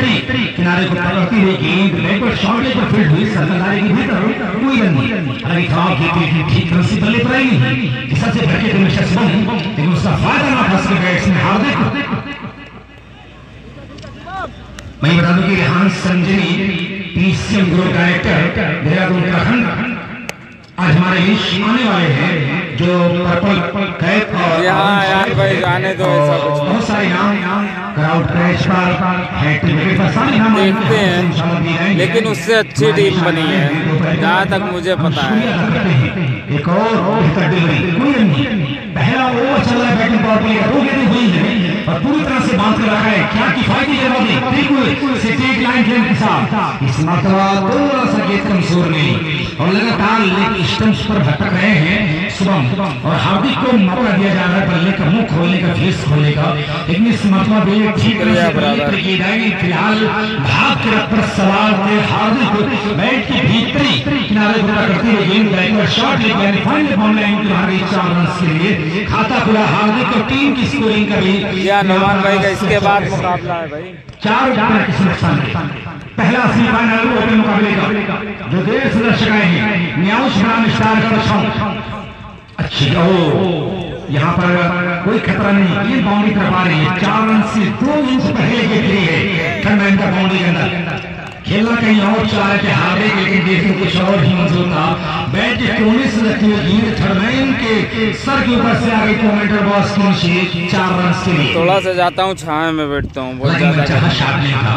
भीतरी किनारे को पकड़ती हुई गेंद बैकवर्ड शॉट लेकर फील्ड हुई सरदारी के भीतर कोई रन नहीं। हालांकि खराब की ठीक तरह से बल्ले पर आई नहीं, सबसे भड़के थे मिस्टर शुभम, लेकिन उसका फायदा ना था उसके बैट्समैन हार्दिक। मैं बता दूं कि Rehan Sanjani PCM group director Dehradun Uttarakhand आज हमारे बीच आने वाले हैं, जो पर्पल कैप और यार भाई जाने दो, बहुत सारे नाम क्राउड क्रैश पर हैट्रिक विकेट पर सारे नाम देखते हैं, लेकिन उससे अच्छी टीम बनी है जहाँ तक मुझे पता है। एक और पहला ओवर चल रहा है, बैटिंग पावर प्ले 2 गेंदें हुई है और पूरी तरह से बांध कर रखा है। क्या किफायती जवाब बिल्कुल स्ट्रेट लाइन के साथ इस मरतबा थोड़ा सा गेंद कमजोर नहीं और लगातार लेग स्टंप्स पर भटक रहे हैं शुभम, और हार्दिक को मौका दिया जा रहा है बल्ले का मुंह खोलने का, फेस खोलने का, लेकिन इस मरतबा ठीक फिलहाल भाग के रख पर सवाल थे हार्दिक बैट के भीतरी किनारे पर करते हुए गेंद बैकवर्ड शॉट लेकर फाइनल बाउंड्री लाइन के बाहर 4 रन के लिए खाता खुला हार्दिक और टीम की स्कोरिंग का भी या नुमान भाई का इसके बाद मुकाबला है भाई 4 विकेट के नुकसान। पहला सेमीफाइनल ओपन मुकाबले का जो देर से दर्शक आए हैं, न्याउश ब्रांड स्टार का दर्शक अच्छी यहाँ पर कोई खतरा नहीं, ये बाउंड्री तरफ आ रही है 4 रन से 2 इंच पहले के लिए है थर्डमैन का बाउंड्री के अंदर खेलना कहीं और चाह रहे थे हार्दिक, लेकिन देखिए कुछ और ही मंजूर था। बैट के कोने से रखी हुई गेंद थर्डमैन के सर के ऊपर से आ गई कमेंटर बॉक्स के नीचे 4 रन के लिए। थोड़ा सा जाता हूँ छाया में बैठता हूँ, बहुत ज्यादा शॉट नहीं था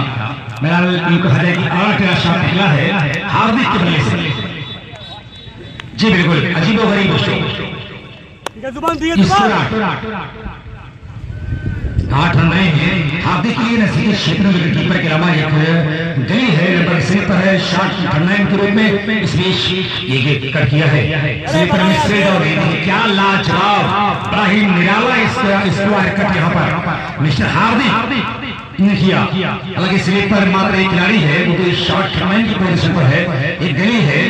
मेरा इनको कहा जाए कि 8 शॉट निकला है हार्दिक के बल्ले से। जी बिल्कुल अजीबो गरीब शो 8 रन रहे हैं हार्दिक के लिए। नसीब क्षेत्र में विकेटकीपर के अलावा एक गली है नंबर 6 पर है शॉट टर्नमैन के रूप में, इस बीच ये विकेट किया है स्लीपर में स्ट्रेट और क्या लाजवाब बड़ा ही निराला इसका कट यहाँ पर मिस्टर हार्दिक ने किया। हालांकि स्लीपर मात्र एक खिलाड़ी है, वो तो शॉट टर्नमैन की पोजीशन पर है, एक गली है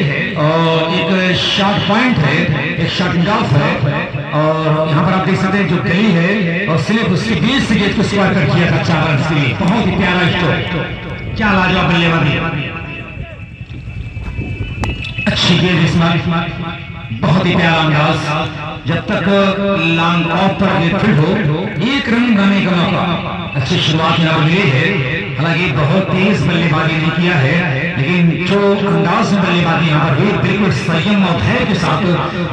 और एक शॉट पॉइंट है, एक शॉट गॉल्फ है और यहाँ पर आप देख सकते हैं जो गली है और स्लिप उसके बीच से गेट को स्क्वायर कर किया था 4 रन के लिए। बहुत ही प्यारा स्ट्रोक, क्या लाजवाब बल्लेबाजी, अच्छी गेंद इसमें, बहुत ही प्यारा अंदाज। जब तक लॉन्ग ऑफ पर फील्ड हो 1 रन बनाने का मौका, अच्छी शुरुआत यहाँ मिली है। हालांकि बहुत तेज बल्लेबाजी नहीं किया है, लेकिन जो अंदाज में बल्लेबाजी यहाँ पर हुई बिल्कुल संयम और धैर्य के साथ,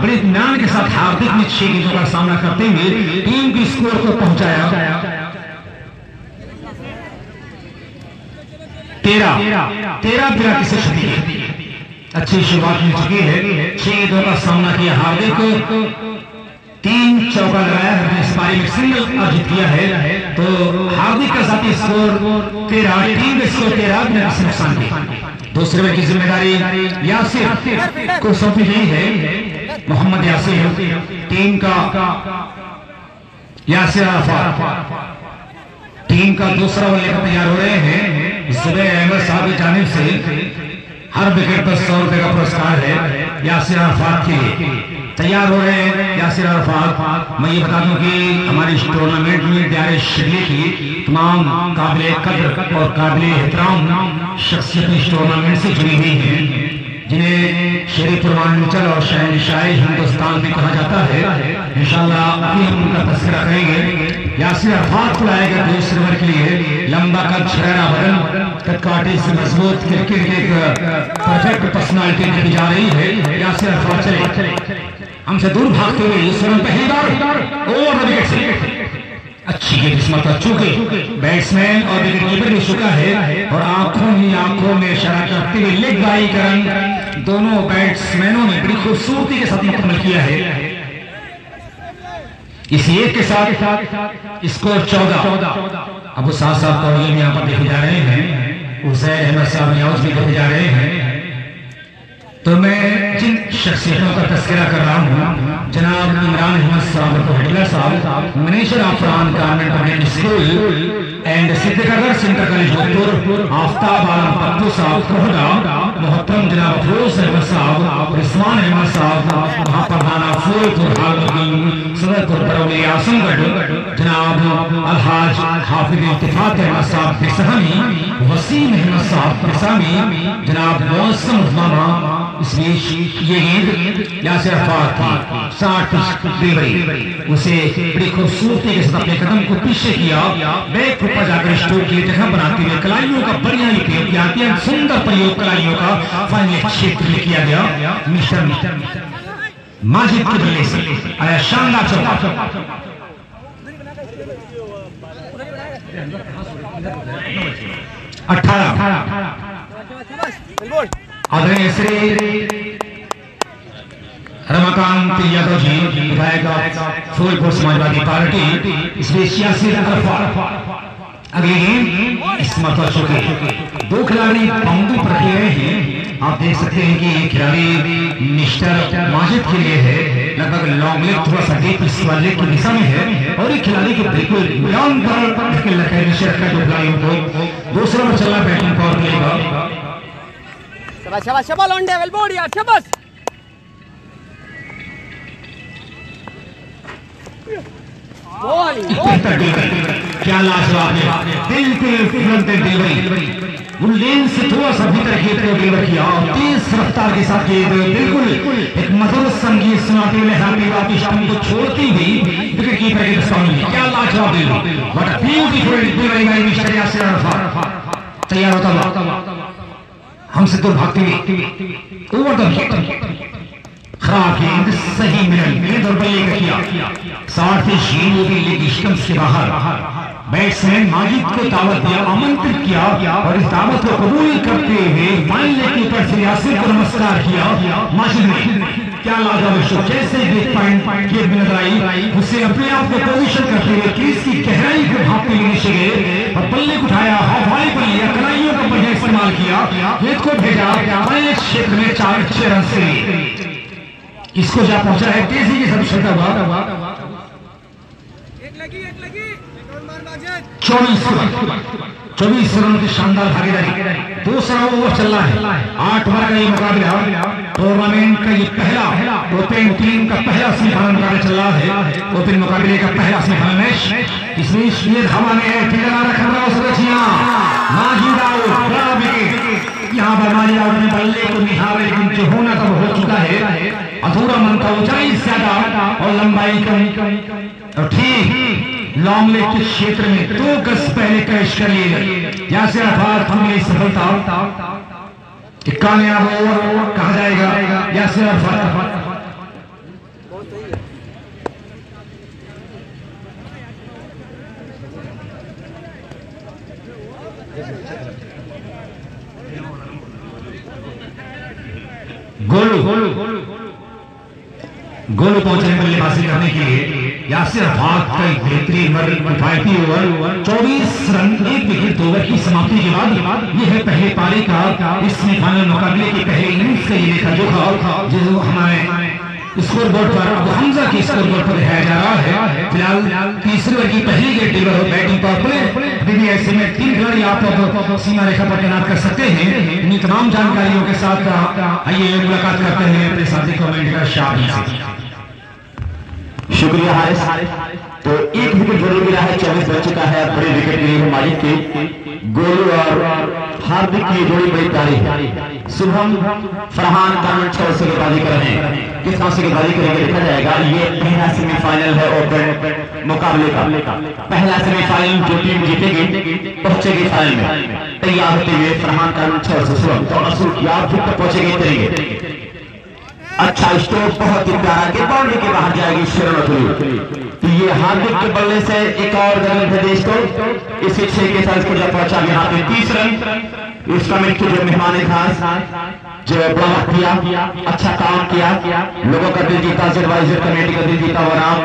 बड़े इत्मीनान के साथ हार्दिक ने 6 गेंदों का सामना करते हुए टीम की स्कोर को पहुंचाया 13 से छुट्टी। अच्छी शुरुआत मिल चुकी है, 6 गेंदों का सामना किया हार्दिक, 3 चौका लगाया है, इस पारी में सिंगल अर्जित किया है। तो हार्दिक का साथी स्कोर 13, टीम का स्कोर 13 नुकसान की। दूसरे में की जिम्मेदारी यासिर को सौंपी गई है, मोहम्मद यासिर टीम का यासिर अराफात टीम का दूसरा बल्लेबाज तैयार हो रहे हैं। जुबैर अहमद साहब की जानिब से हर विकेट पर 100 रुपए का पुरस्कार है यासिर अराफात के लिए। तैयार हो रहे हैं यासिर अराफात। मैं ये बता दूं कि हमारे इस टूर्नामेंट में प्यारे शिरली की तमाम काबिल कद्र और काबिल एहतराम शख्सियत इस टूर्नामेंट से जुड़ी हुई हैं, जिन्हें शेर पूर्वांचल और शहनशाही हिंदुस्तान भी कहा जाता है। इंशाअल्लाह अभी हम उनका तस्करा करेंगे। यासिर अराफात को लाया गया 2 ओवर के लिए, लंबा कद, छुरा बदन, कदकाठी से मजबूत, क्रिकेट की एक परफेक्ट पर्सनालिटी दी जा रही है। यासिर अराफात चले हमसे दूर भागते हुए इस रन पहली बार ओवर विकेट से अच्छी गेंद किस्मत, चूंकि बैट्समैन और विकेटकीपर भी चुका है और आंखों में इशारा करते हुए लेग बाई का रन दोनों बैट्समैनों ने बड़ी खूबसूरती के साथ मुकम्मल किया है। इस एक के साथ स्कोर 14। अब वो साथ कौड़ियों में यहाँ पर देखे जा रहे हैं, उसे अहमद साहब न्याउज भी देखे जा रहे हैं। तो मैं जिन शख्सियतों का तस्करा कर रहा हूँ, जनाब इमरान अहमद साहब, हेडलर साहब, manager of garment public school and Siddhinagar centre college Jodhpur Aftab Alam Pattu साहब कोहड़ा, मोहतरम जनाब अफरोज अहमद साहब, रिजवान अहमद साहब, महाप्रधान फूलपुर सदरपुर बरौली आजमगढ़, जनाब अलहाज हाफिज इत्तिफाक अहमद साहब बिसामी, वसीम अहमद साहब बिसामी, जनाब मौसम मामा। इस बीच ये गेंद यासिर अरफात की 60 डिलीवरी, उसे बड़ी खूबसूरती के साथ अपने कदम को पीछे किया, बैक फुट पर जाकर स्ट्रोक की जगह बनाते हुए कलाइयों का बढ़िया उपयोग किया, अत्यंत सुंदर प्रयोग कलाइयों का फाइनल क्षेत्र में किया गया। मिस्टर माजिद के बल्ले से आया शानदार चौका। 18 आदरणीय श्री रमाकांत यादव जी, विधायक फूलपुर समाजवादी पार्टी, इसमें 86 अगली गेंद इस मतलब के 2 खिलाड़ी बाउंड्री पर खेल रहे हैं। आप देख सकते हैं कि ये खिलाड़ी मिस्टर माजिद के लिए है, लगभग लॉन्ग लेग थोड़ा सा डीप इस वाले की दिशा में है, और ये खिलाड़ी के बिल्कुल लॉन्ग पर खेल रखा है निश्चित का जो खिलाड़ियों को। दूसरा ओवर चला बैटिंग पावर प्ले का। शाबाश शाबाश शाबाश लॉन्डे वेल बोर्ड यार शाबाश। क्या लाजवाब है, बिल्कुल डिलीवरी, वो लेन से थोड़ा सा भीतर खेत को डिलीवर किया, तेज रफ्तार के साथ बिल्कुल एक मधुर संगीत सुनाते हुए लहराते हुए स्टंप को छोड़ती हुई विकेट कीपर के दस्ताने में। क्या लाजवाब delivery, what a beautiful delivery by Mr Yasir Arafat. तैयार होता हुआ हमसे दूर भागते हुए ओवर द विकेट, खराब गेंद सही मिलन और बल्ले का किया 60 लेग स्टंप्स के बाहर। बैट्समैन माजिद को दावत दिया, आमंत्रित किया, और इस दावत को कबूल करते हुए फाइनल के ऊपर से यासिर को नमस्कार किया माजिद ने। क्या लाजवाब शॉट, जैसे एक पॉइंट गेंद में नजर आई, उससे अपने आप को पोजीशन करते हुए क्रीज की गहराई को भागते हुए नीचे गए और बल्ले को उठाया, हवाई पर लिया, कलाइयों का बढ़िया इस्तेमाल किया, गेंद को भेजा फाइनल क्षेत्र में 4 रन से। इसको जा पहुंचा है तेजी के साथ छठा हुआ 24 रन की शानदार भागीदारी। दूसरा ओवर चल रहा है, 8 ओवर का ये मुकाबला टूर्नामेंट का ये पहला ओपन टीम का पहला सेमीफाइनल मुकाबला चल रहा है, ओपन मुकाबले का पहला सेमीफाइनल मैच। इसमें ये धावा में यहाँ पर माजिद आउट ने बल्ले को निहारा, लेकिन जो होना तब हो चुका है, अधूरा मन था, ऊंचाई ज्यादा और लंबाई कम, और ठीक लॉन्ग लेग के क्षेत्र में 2 गज पहले कैच कर लिए यासिर अरफात। हमने सफलता कामयाब ओवर कहा जाएगा यासिर अरफात। गोलू पहुंचे बल्लेबाजी करने के लिए यासिर अरफात का एक बेहतरीन किफायती ओवर, 24 रन 1 विकेट 2 ओवर की समाप्ति के बाद यह है पहले पारी का इस सेमीफाइनल मुकाबले के पहले इनिंग्स का ये देखा जो हमारे स्कोर बोर्ड पर अब हमजा के स्कोर बोर्ड पर दिखाया जा रहा है। फिलहाल तीसरे ओवर की पहली गेंद डिलीवर हो, बैटिंग पावर प्ले। ऐसे में 3 खिलाड़ी आप सीमा रेखा पर तैनात कर सकते हैं। इन तमाम जानकारियों के साथ आइए मुलाकात करते हैं अपने साथी कमेंटेटर शाह से। शुक्रिया हारिस। तो 1 विकेट जरूर मिला है, 24 बच चुका है, बड़े विकेट मिले हैं माजिद के। गोलू और हार्दिक की जोड़ी बड़ी प्यारी है। शुभम फरहान कानून 6 से गेंदबाजी कर रहे हैं, किस तरह से गेंदबाजी करेंगे देखा जाएगा। ये पहला सेमीफाइनल है ओपन मुकाबले का, पहला सेमीफाइनल जो टीम जीतेगी पहुंचेगी फाइनल में। तैयार होते हुए फरहान कानून 6 से शुभम तो असूल आप तक पहुंचेंगे करेंगे। अच्छा स्ट्रोक, बहुत ही प्यारा, के बाउंड्री के बाहर जाएगी शरण। तो ये हार्दिक के बल्ले से एक और गगन प्रदेश को इस 6 के साथ पहुंचा यहाँ पे 30 रन। इस कमेटी के जो मेहमान खास जो बड़ा किया, अच्छा काम किया, लोगों का दिल जीता, एडवाइजर कमेटी का दिल जीता हुआ नाम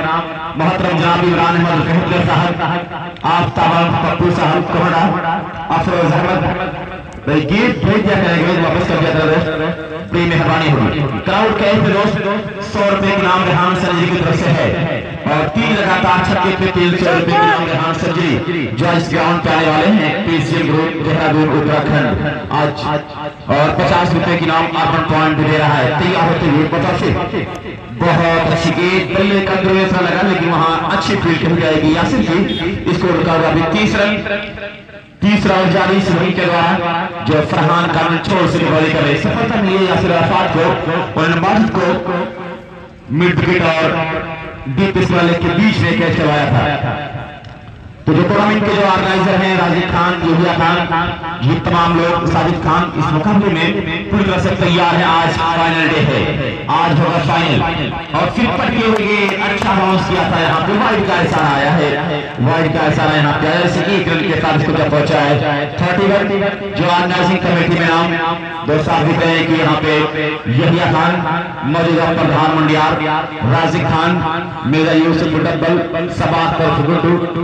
मोहतरम जनाब इमरान अहमद कहूदर साहब, आफ्ताब पप्पू साहब कोहड़ा, अफरोज अहमद भाई गेट भेज दिया करेंगे, वापस कर दिया करेंगे, बड़ी मेहरबानी होगी। क्राउड का एक दोस्त 100 रुपए इनाम रेहान सर जी की तरफ से है। और 3 लगातार छक्के पे 300 रुपए की इनाम सर्जरी जो इस ग्राउंड पे आने वाले हैं पीसीएल ग्रुप देहरादून उत्तराखंड आज और 50 रुपए की इनाम अर्बन पॉइंट दे रहा है। तैयार होते हुए बतासे बहुत अच्छी गेंद बल्ले का ऐसा लगा लेकिन वहां अच्छी फील्ड खेल जाएगी यासिर की। स्कोर का अभी 30 रन जारी सुनी के द्वारा जो फरहान खान छोड़ से बॉलिंग कर रहे सफलता मिली यासिर अराफात को और नमाज को मिड विकेट और डीप स्मॉल के बीच में कैच करवाया था। तो जो टूर्नामेंट के जो ऑर्गेनाइजर हैं राजीव खान योगिया खान ये तमाम लोग साजिद खान इस मुकाबले में पूरी तरह से तैयार है। आज फाइनल डे है, आज होगा फाइनल और फिर पटके हुए अच्छा बाउंस किया था यहाँ पे वाइड का इशारा आया है, वाइड का इशारा यहाँ पे आया जैसे 1 रन के साथ इसको जब पहुंचा है 30 जो ऑर्गेनाइजिंग कमेटी में नाम दो साबित है कि यहाँ पे योगिया खान मौजूदा प्रधान मंडियार राजीव खान मेरा यूसुफ डब्बल सबात गुड्डू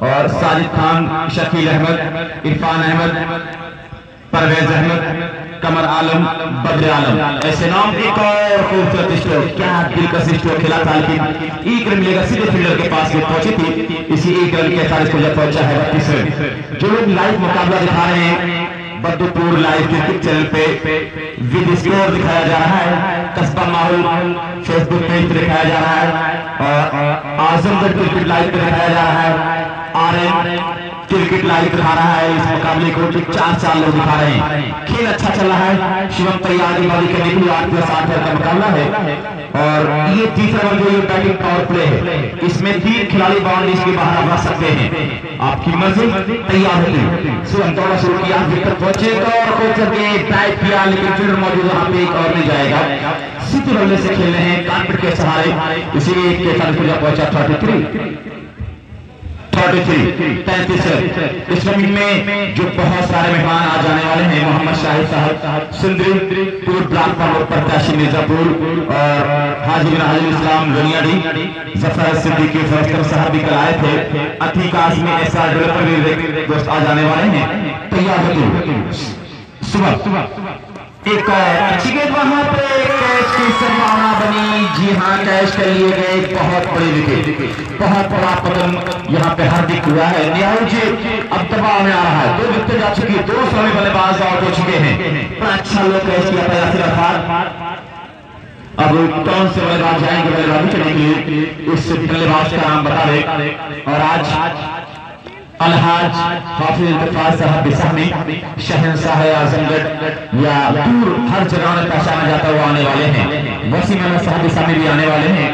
और साजिद खान शकील अहमद इरफान अहमद परवेज अहमद कमर आलम बद्र आलम ऐसे नाम। एक और खूबसूरत स्ट्रोक क्या दिलकश स्ट्रोक खेला था लेकिन 1 रन मिलेगा सीधे फील्डर के पास गेंद पहुंची थी। इसी 1 रन के साथ इसको जब पहुंचा है 32 रन। जो लोग लाइव मुकाबला दिखा रहे हैं बद्दूपुर लाइव क्रिकेट चैनल पे विद स्कोर दिखाया जा रहा है, कस्बा माहौल फेसबुक पेज पे दिखाया जा रहा है और आजमगढ़ क्रिकेट लाइव पे दिखाया जा रहा है, आरएन क्रिकेट लाइव दिखा रहा है इस मुकाबले को 4 लोग दिखा रहे हैं। खेल अच्छा चल रहा है, शिवम तैयारी वाली करने के लिए 8+8 का मुकाबला है और ये तीसरा जो ये बैटिंग पावर प्ले है इसमें 3 खिलाड़ी बाउंड्रीज के बाहर आ सकते हैं। आपकी मर्जी तैयार होगी। शिवम दौड़ा शुरू किया विकेट पहुंचे और कोचर के टाइप किया लेकिन फील्डर मौजूद वहां पे एक और नहीं जाएगा। सीधे बल्ले से खेल रहे हैं कारपेट के सहारे इसीलिए एक के साथ पहुंचा 33 रन। इस रन में जो बहुत सारे मेहमान आ जाने वाले हैं मोहम्मद शाहिद साहब सिंधरी पूर्व ब्लॉक प्रमुख प्रत्याशी मिर्जापुर और हाजी बिन हाजी इस्लाम दुनियाडी जफर सिद्दीकी फरस्तर साहब भी कल आए थे। अतिकाश में ऐसा डेवलपर दोस्त आ जाने वाले हैं। तैयार होते सुबह एक अच्छी गेंद वहां पे कैच की संभावना बनी। जी हाँ कैच कर लिए गए बहुत बड़ी विकेट, बहुत बड़ा पतन यहाँ पे हार्दिक हुआ है। निहाल जी अब दबाव में आ रहा है, 2 विकेट जा चुकी है, 2 समय बल्लेबाज आउट हो चुके हैं। बड़ा अच्छा लोग कैच किया था यासिर अराफात। अब कौन से बल्लेबाज जाएंगे बल्लेबाजी करने के लिए इस बल्लेबाज का नाम बता दें। और आज अलहाज हाफिज इल्तिफात साहब बिसामी शहंशाह आजमगढ़ या दूर हर जगह में पहचाना जाता हुआ आने वाले हैं। वसीम अहमद साहब बिसामी भी आने वाले हैं।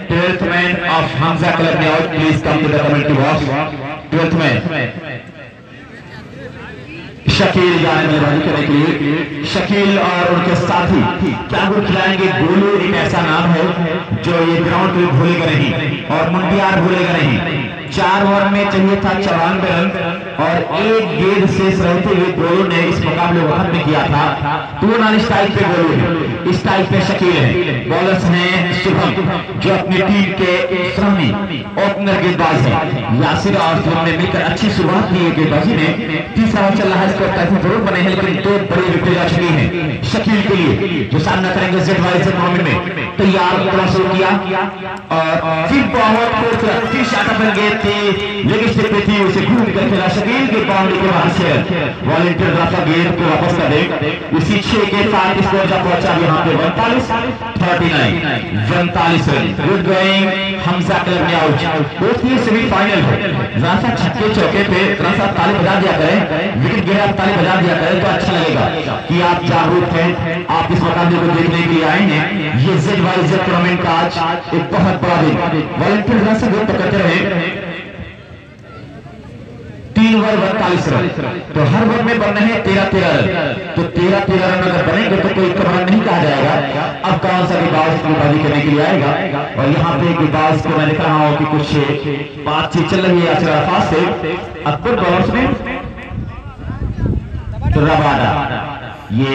12th man of Hamza club में out please come to the commentary box. 12th man Shakeel जाने बल्लेबाजी करने के लिए। शकील और उनके साथी क्या गुड़ खिलाएंगे। गोलू एक ऐसा नाम है जो ये ग्राउंड पे भूलेगा नहीं और मुंडियार भूलेगा नहीं। 4 ओवर में चाहिए था 94 रन और 1 गेंद शेष रहते हुए गोलू ने इस मुकाबले को खत्म किया था। 2 स्ट्राइक पे गोलू है, स्ट्राइक पे शकील है। बॉलर्स हैं शुभम जो अपनी टीम के सामने ओपनर गेंदबाज है। यासिर और शुभम ने मिलकर अच्छी शुरुआत की है गेंदबाजी में। तीसरा चल रहा है, इसको जरूर बने हैं लेकिन 2 बड़ी विकेट जा चुकी हैं शकील के लिए जो सामना करेंगे जेड टूर्नामेंट में। तैयार बड़ा शुरू किया और फिर बहुत फिर शाटा बन गए थे लेकिन स्टेप पे थी उसे घूम कर खेला शकील के बाउंड्री के बाहर से वॉलंटियर रास्ता गेंद को वापस कर दे। इसी 6 के साथ स्कोर जब पहुंचा यहाँ पे 49 run. Good going Hamza club में आउट। दोस्तों सेमीफाइनल है, जरा सा छक्के चौके पे थोड़ा सा ताली बजा दिया करें, विकेट गिरा ताली बजा दिया करें तो अच्छा लगेगा कि आप जागरूक हैं, आप इस मुकाबले को देखने के लिए आए हैं। ये ZYZ टूर्नामेंट का आज एक बहुत बड़ा दिन। वॉलंटियर रास्ता गोल पकड़ते रहे 3 ओवर 42 रन तो हर ओवर में बनने हैं 13 रन। तो 13 रन अगर बनेंगे तो कोई कमरा नहीं कहा जाएगा। अब कौन सा गेंदबाज गेंदबाजी करने के लिए आएगा और यहाँ पे गेंदबाज को मैं लिख रहा हूँ कि कुछ बातचीत चल रही है यासिर अराफात से। अकबर बॉलर्स में रबाडा, ये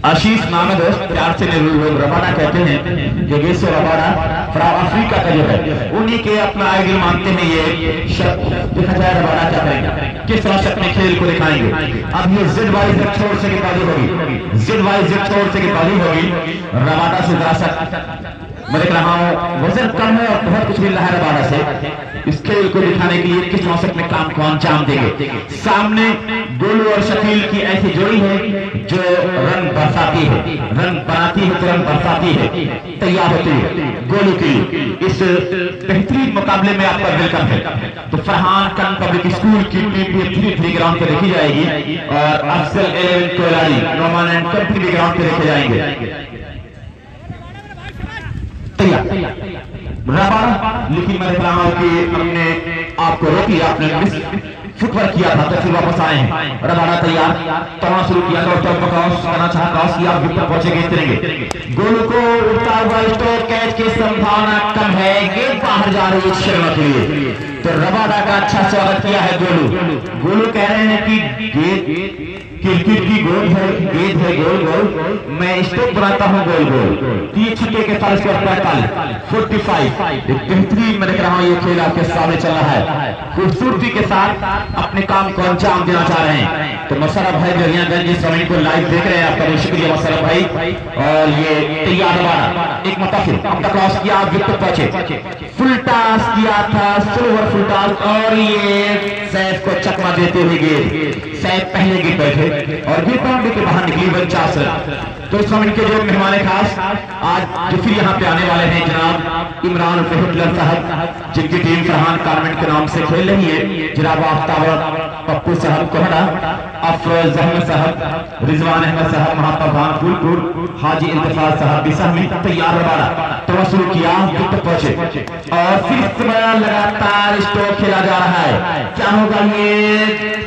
आशीष नाम है दोस्त, प्यार से लोग रबाडा कहते हैं। जगेसो रबाडा फ्रॉम अफ्रीका का जो है उन्हीं के अपना आइडल मानते हैं। ये शब्द देखा जाए रबाडा क्या करेंगे, किस तरह से अपने खेल को दिखाएंगे। अब ये ZYZ छोड़ से गेंदबाजी होगी, ZYZ छोड़ से गेंदबाजी होगी। रबाडा से मैं देख रहा हूँ वजन कम है और बहुत कुछ मिल रहा है रबाड़ा से। इस खेल को दिखाने के लिए किस मौसम में काम को अंजाम देंगे। सामने गोलू और शकील की ऐसी जोड़ी है जो रन बरसाती है, रन बनाती है तो रन बरसाती है। तैयार होती है गोलू की इस बेहतरीन मुकाबले में आपका वेलकम है। तो फरहान खान पब्लिक स्कूल की टीम भी 3 ग्राउंड पे देखी जाएगी और अफजल 11 कोयलाड़ी नोमान एंड कंपनी भी ग्राउंड पे देखे जाएंगे। रबाड़ा लेकिन मैं देख रहा हूं कि हमने आपको रोक लिया, आपने फुटवर्क किया था तो फिर वापस आए हैं। रबाड़ा तैयार, तोड़ना शुरू किया क्रॉस करना चाहा, क्रॉस किया, विकेट पहुंचेंगे इस तरह गोलू को उड़ता हुआ स्टोर कैच की संभावना कम है, गेंद बाहर जा रही है शर्मा के लिए। तो रबाड़ा का अच्छा स्वागत किया है गोलू कह रहे हैं कि गेंद क्रिकेट की गोल है, गेंद है गोल गोल, मैं स्टोक बनाता हूं गोल गोल। 3 छक्के के साथ स्कोर 45 एक बेहतरीन मैं देख रहा हूं ये खेल आपके सामने चल रहा है, खूबसूरती के साथ अपने काम को अंजाम देना चाह रहे हैं। तो मशरफ भाई गरियागंज इस समय को लाइव देख रहे हैं, आपका बहुत शुक्रिया मशरफ भाई। और ये तैयार रबाड़ा एक मतलब अपना क्रॉस किया, विकेट पहुंचे, फुल टॉस किया था, सिल्वर फुल टॉस और ये सैफ को चकमा देते हुए गेंद, सैफ पहले गेंद बैठे और ये बाउंड्री के बाहर निकली 49 रन। तो इस समय के जो मेहमान खास आज जो फिर यहाँ पे आने वाले हैं जनाब इमरान हिटलर साहब, जिनकी टीम फरहान कॉन्वेंट के नाम से खेल रही है, जनाब आफ्ताब पप्पू साहब कोहड़ा, अफरोज अहमद साहब, रिजवान अहमद साहब, महापा फूलपुर, हाजी इल्तिफात साहब भी सहमी। तैयार रबाड़ा थोड़ा शुरू किया, विकेट पहुंचे और फिर लगातार स्ट्रोक खेला जा रहा है। क्या होगा ये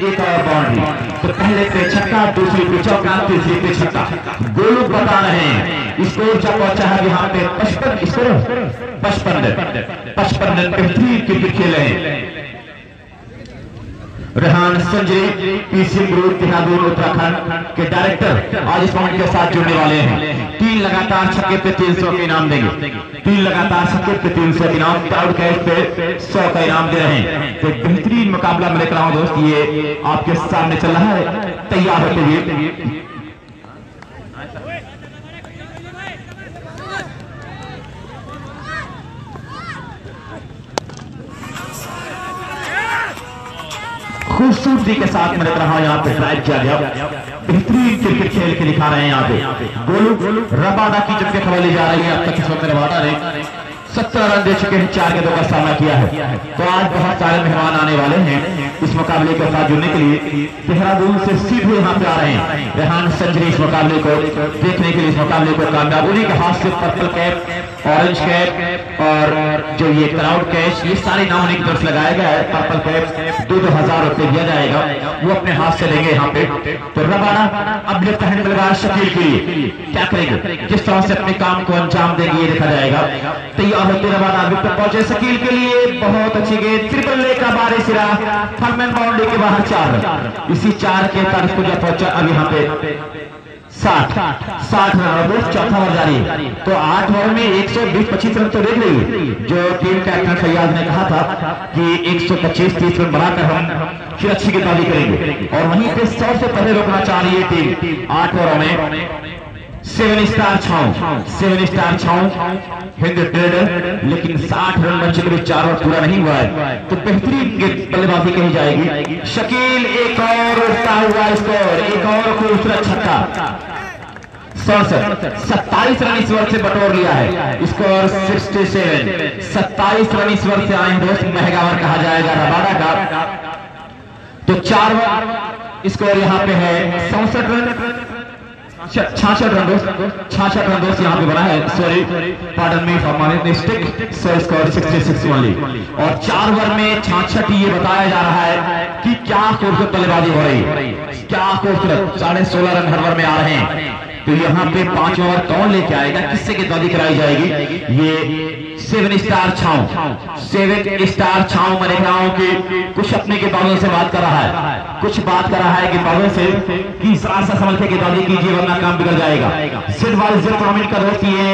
एक और बाउंड्री, तो पहले पे छक्का, दूसरी पे चौका, तीसरी पे छक्का। गोलू बता रहे हैं स्कोर जब पहुंचा है यहाँ पे 55 रन बेहतरीन क्रिकेट खेले हैं। रेहान संजय पीसी ग्रुप देहरादून उत्तराखंड के डायरेक्टर आज इस पॉइंट के साथ जुड़ने वाले हैं। 3 लगातार छक्के पे 300 के इनाम देंगे, 3 लगातार छक्के पे 300 इनाम, क्राउड कैश पे 100 का इनाम दे रहे हैं। तो बेहतरीन मुकाबला मैं देख रहा हूं दोस्त, ये आपके सामने चल रहा है। तैयार होते हुए खूबसूरती के साथ मैं देख रहा हूं यहाँ पे ड्राइव किया गया, बेहतरीन क्रिकेट खेल के दिखा रहे हैं यहाँ पे गोलू। रबाड़ा की जब खबर ली जा रही है, अब तक इस वक्त रबाड़ा ने 17 रन दे चुके हैं, 4 गेंदों का सामना किया है। तो आज बहुत सारे मेहमान आने वाले हैं इस मुकाबले के साथ जुड़ने के लिए, देहरादून से सीधे यहाँ पे आ रहे हैं। रेहान संजरी इस मुकाबले को देखने के लिए, इस मुकाबले को कामयाब, उन्हीं के हाथ से पर्पल कैप, ऑरेंज कैप और जो ये क्राउड कैश, ये सारे नाम उन्हीं की तरफ लगाया गया है। पर्पल कैप 2,000 रुपए दिया जाएगा, वो अपने हाथ से देंगे यहाँ पे। तो रबाड़ा अब लेफ्ट हैंड बल्लेबाज शकील के लिए क्या करेंगे, किस तरह से अपने काम को अंजाम देंगे, ये देखा जाएगा। तैयार होते रबाड़ा विकेट पहुंचे शकील के लिए, बहुत अच्छी गेंद, ट्रिपल ले का बारिश सिरा, फॉर्मैन बाउंड्री के बाहर 4 रन। इसी 4 के तरफ को जब पहुंचा अब यहाँ पे 60 रन, चौथा ओवर जारी। तो 8 ओवर में 120-25 रन तो देख रही जो टीम कैप्टन फैयाज ने कहा था कि 125-30 रन बनाकर हम फिर अच्छी गेंदबाजी करेंगे, और वहीं पे 100 से पहले रोकना चाह रही है टीम। 8 ओवरों में 7 स्टार छाऊं हिंद ट्रेडर, लेकिन 60 रन बन चुके, 4 ओवर पूरा नहीं हुआ है, तो बेहतरीन बल्लेबाजी कही जाएगी। शकील एक और उठता हुआ स्कोर, एक और खूबसूरत छक्का, 27 रन इस वर्ष से बटोर लिया है, स्कोर 67, 27 रन इस वर्ष से आए दोस्त, महंगा ओवर कहा जाएगा रबाड़ा का। तो 4 ओवर स्कोर यहाँ पे है 67 रन, 66 रन दोस्त यहाँ पे बना है, sorry pardon me for my mistake, so score 66 only. और 4 ओवर में 66 ये बताया जा रहा है कि क्या खूबसूरत बल्लेबाजी हो रही है, क्या खूबसूरत, 16.5 रन हर ओवर में आ रहे हैं। तो यहाँ पे 5 ओवर कौन लेके आएगा, किससे गेंदबाजी कराई जाएगी। ये 7 स्टार छाऊं मैं देख रहा हूं कि कुछ अपने गेंदबाजों से बात कर रहा है, कुछ बात कर रहा है गेंदबाजों से कि सा संभल के गेंदबाजी कीजिए वरना काम बिगड़ जाएगा। टूर्नामेंट का दोस्त ये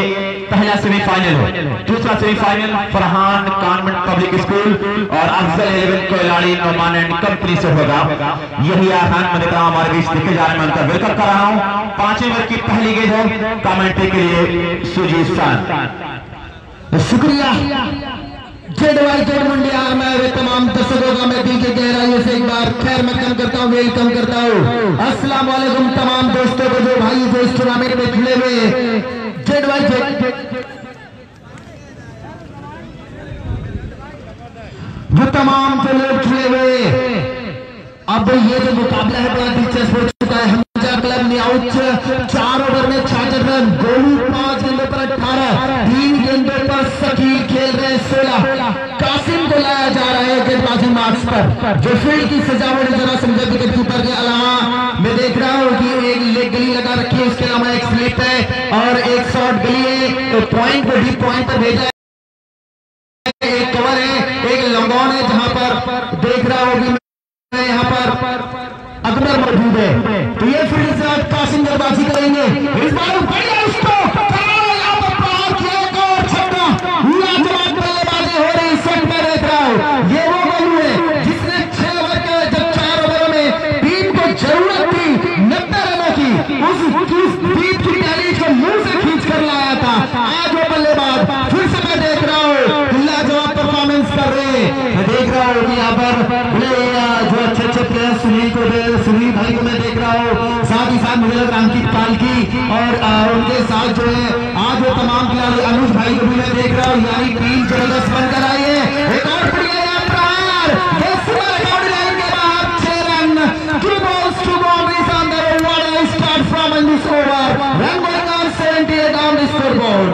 पहला सेमीफाइनल हो, दूसरा semifinal Farhan convent public school और अफजल 11 कोयलाड़ी नोमान एंड कंपनी से होगा। यही आसान मैं देख रहा हूं हमारे बीच देखे जा रहे हैं, मैं वेलकम कर रहा हूं। 5वें ओवर की पहली गेंद हो कमेंट्री के लिए सुजीत खान। शुक्रिया जेड मंडिया में तमाम दर्शकों का मैं दिल के गहराइयों से एक बार खैर मकदम करता हूँ, वेलकम करता हूँ। अस्सलाम वालेकुम तमाम दोस्तों को जो भाई जो इस टूर्नामेंट में जुड़े हुए जो तमाम जो लोग जुड़े हुए। अब ये जो मुकाबला है बड़ा दिलचस्प हो चुका है। हमजा क्लब न्याउच 4 ओवर में 66 रन, गोलू 5 गेंदों पर 18, 3 गेंदों पर शकील खेल रहे 16। कासिम को लाया जा रहा है गेंदबाजी मार्क्स पर। जो फील्ड की सजावट जरा समझा विकेट कीपर के अलावा मैं देख रहा हूँ कि एक लेग गली लगा रखी है, उसके अलावा एक स्लिप है और एक शॉर्ट गली है। तो पॉइंट को डीप पॉइंट पर भेजा है, एक कवर है, एक लंगॉन है जहां पर देख रहा हूँ यहाँ पर अकबर मौजूद है। तो ये फील्ड से आज कासिम गेंदबाजी करेंगे। इस बार उसको यहाँ पर पार किया और छक्का, लाजवाब बल्लेबाजी हो रही सेट में देख रहा हूँ। ये वो गोलू है जिसने 6 ओवर के जब 4 ओवरों में टीम को जरूरत थी 90 रनों की, उस टीम की टैलेंट को मुंह से खींच कर लाया था। आज वो बल्लेबाज फिर से मैं देख रहा हूँ लाजवाब परफॉर्मेंस कर रहे हैं। मैं देख रहा हूँ यहाँ पर जो अच्छे प्लेयर सुनील भाई को मैं देख रहा हूँ, साथ ही साथ मुझे लग रहा अंकित पाल की और उनके साथ जो है आज वो तमाम खिलाड़ी अनुज भाई को भी मैं देख रहा हूँ। यानी टीम जबरदस्त बनकर आई है। एक और बढ़िया प्रहार, लाइन के बाहर 6 run, 2 balls 2 boundaries on the road. What a start from in this over. Run going on 78 on the scoreboard.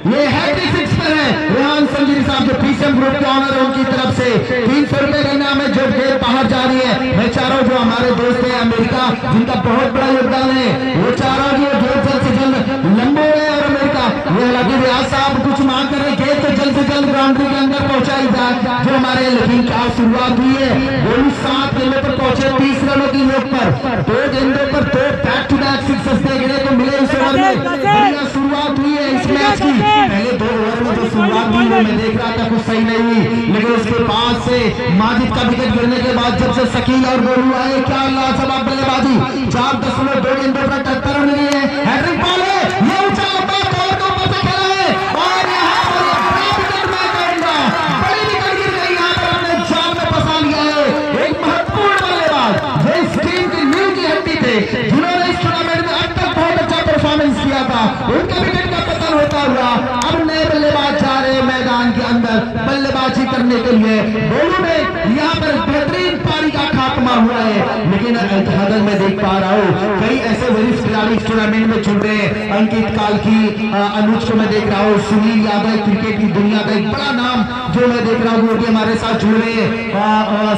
ये हैट्रिक 6 पर है रेहान संजीवी साहब जो पीसीएम ग्रुप के ऑनर उनकी तरफ से 300 रुपए का इनाम है जो गेम बाहर जा रही है। मैं चाह रहा हूँ जो हमारे दोस्त हैं अमेरिका जिनका बहुत बड़ा योगदान है, वो चाह रहा हूँ कि जल्द से जल्द लंबे है और अमेरिका ये हालांकि रियाज साहब कुछ मांग कर रहे गेंद तो जल्द से जल्द बाउंड्री के अंदर पहुंचाई जाए। जो हमारे लेकिन क्या शुरुआत हुई है, गोलू 7 गेंदों पर पहुंचे 30 रनों की नोक पर, 2 गेंदों पर 2 बैक टू बैक सिक्सर्स देखने को मिले इस ओवर में। बढ़िया शुरुआत हुई है इस मैच की। पहले 2 ओवर में जो शुरुआत हुई वो मैं देख रहा था कुछ सही नहीं हुई, लेकिन उसके बाद से माजिद का विकेट गिरने के बाद जब से शकील और गोलू आए क्या लाजवाब बल्लेबाजी। 4.2 गेंदों पर 78 रन लिए हैं। हैट्रिक बॉल है, ये ऊंचा लंबा कवर को ऊपर से खेला है और यहाँ पर बड़ा विकेट मैं कहूंगा बड़ी विकेट गिर गई। यहाँ पर अपने जाल में फंसा लिया है एक महत्वपूर्ण बल्लेबाज जो इस टीम की नींव की हड्डी थे, जिन्होंने इस टूर्नामेंट में अब तक बहुत अच्छा परफॉर्मेंस किया था। उनका विकेट का पतन होता हुआ अब नए बल्लेबाज जा रहे मैदान के अंदर बल्लेबाजी करने के लिए। गोलू में यहाँ पर बेहतरीन पारी का खात्मा हुआ है, लेकिन हदल में देख पा रहा हूँ कई ऐसे वरिष्ठ खिलाड़ी इस टूर्नामेंट में जुड़ रहे हैं। अंकित कालकी, अनुज को मैं देख रहा हूँ, सुनील यादव क्रिकेट की दुनिया का एक बड़ा नाम जो मैं देख रहा हूँ वो भी हमारे साथ जुड़ रहे हैं।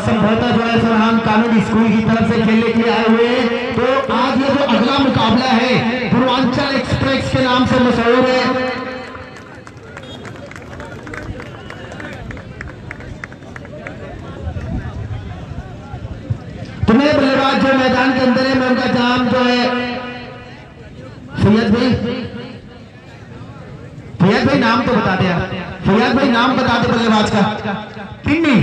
संभवतः जो है फरहान कानूनी स्कूल की तरफ से खेलने के लिए आए हुए हैं। तो आज ये जो अगला मुकाबला है पूर्वांचल एक्सप्रेस के नाम से मशहूर है। तुम्हें बल्लेबाज जो मैदान के अंदर है मैं उनका नाम जो है फैयद भाई नाम तो बता दिया। फैयद भाई नाम बता दे बल्लेबाज का। टिन्नी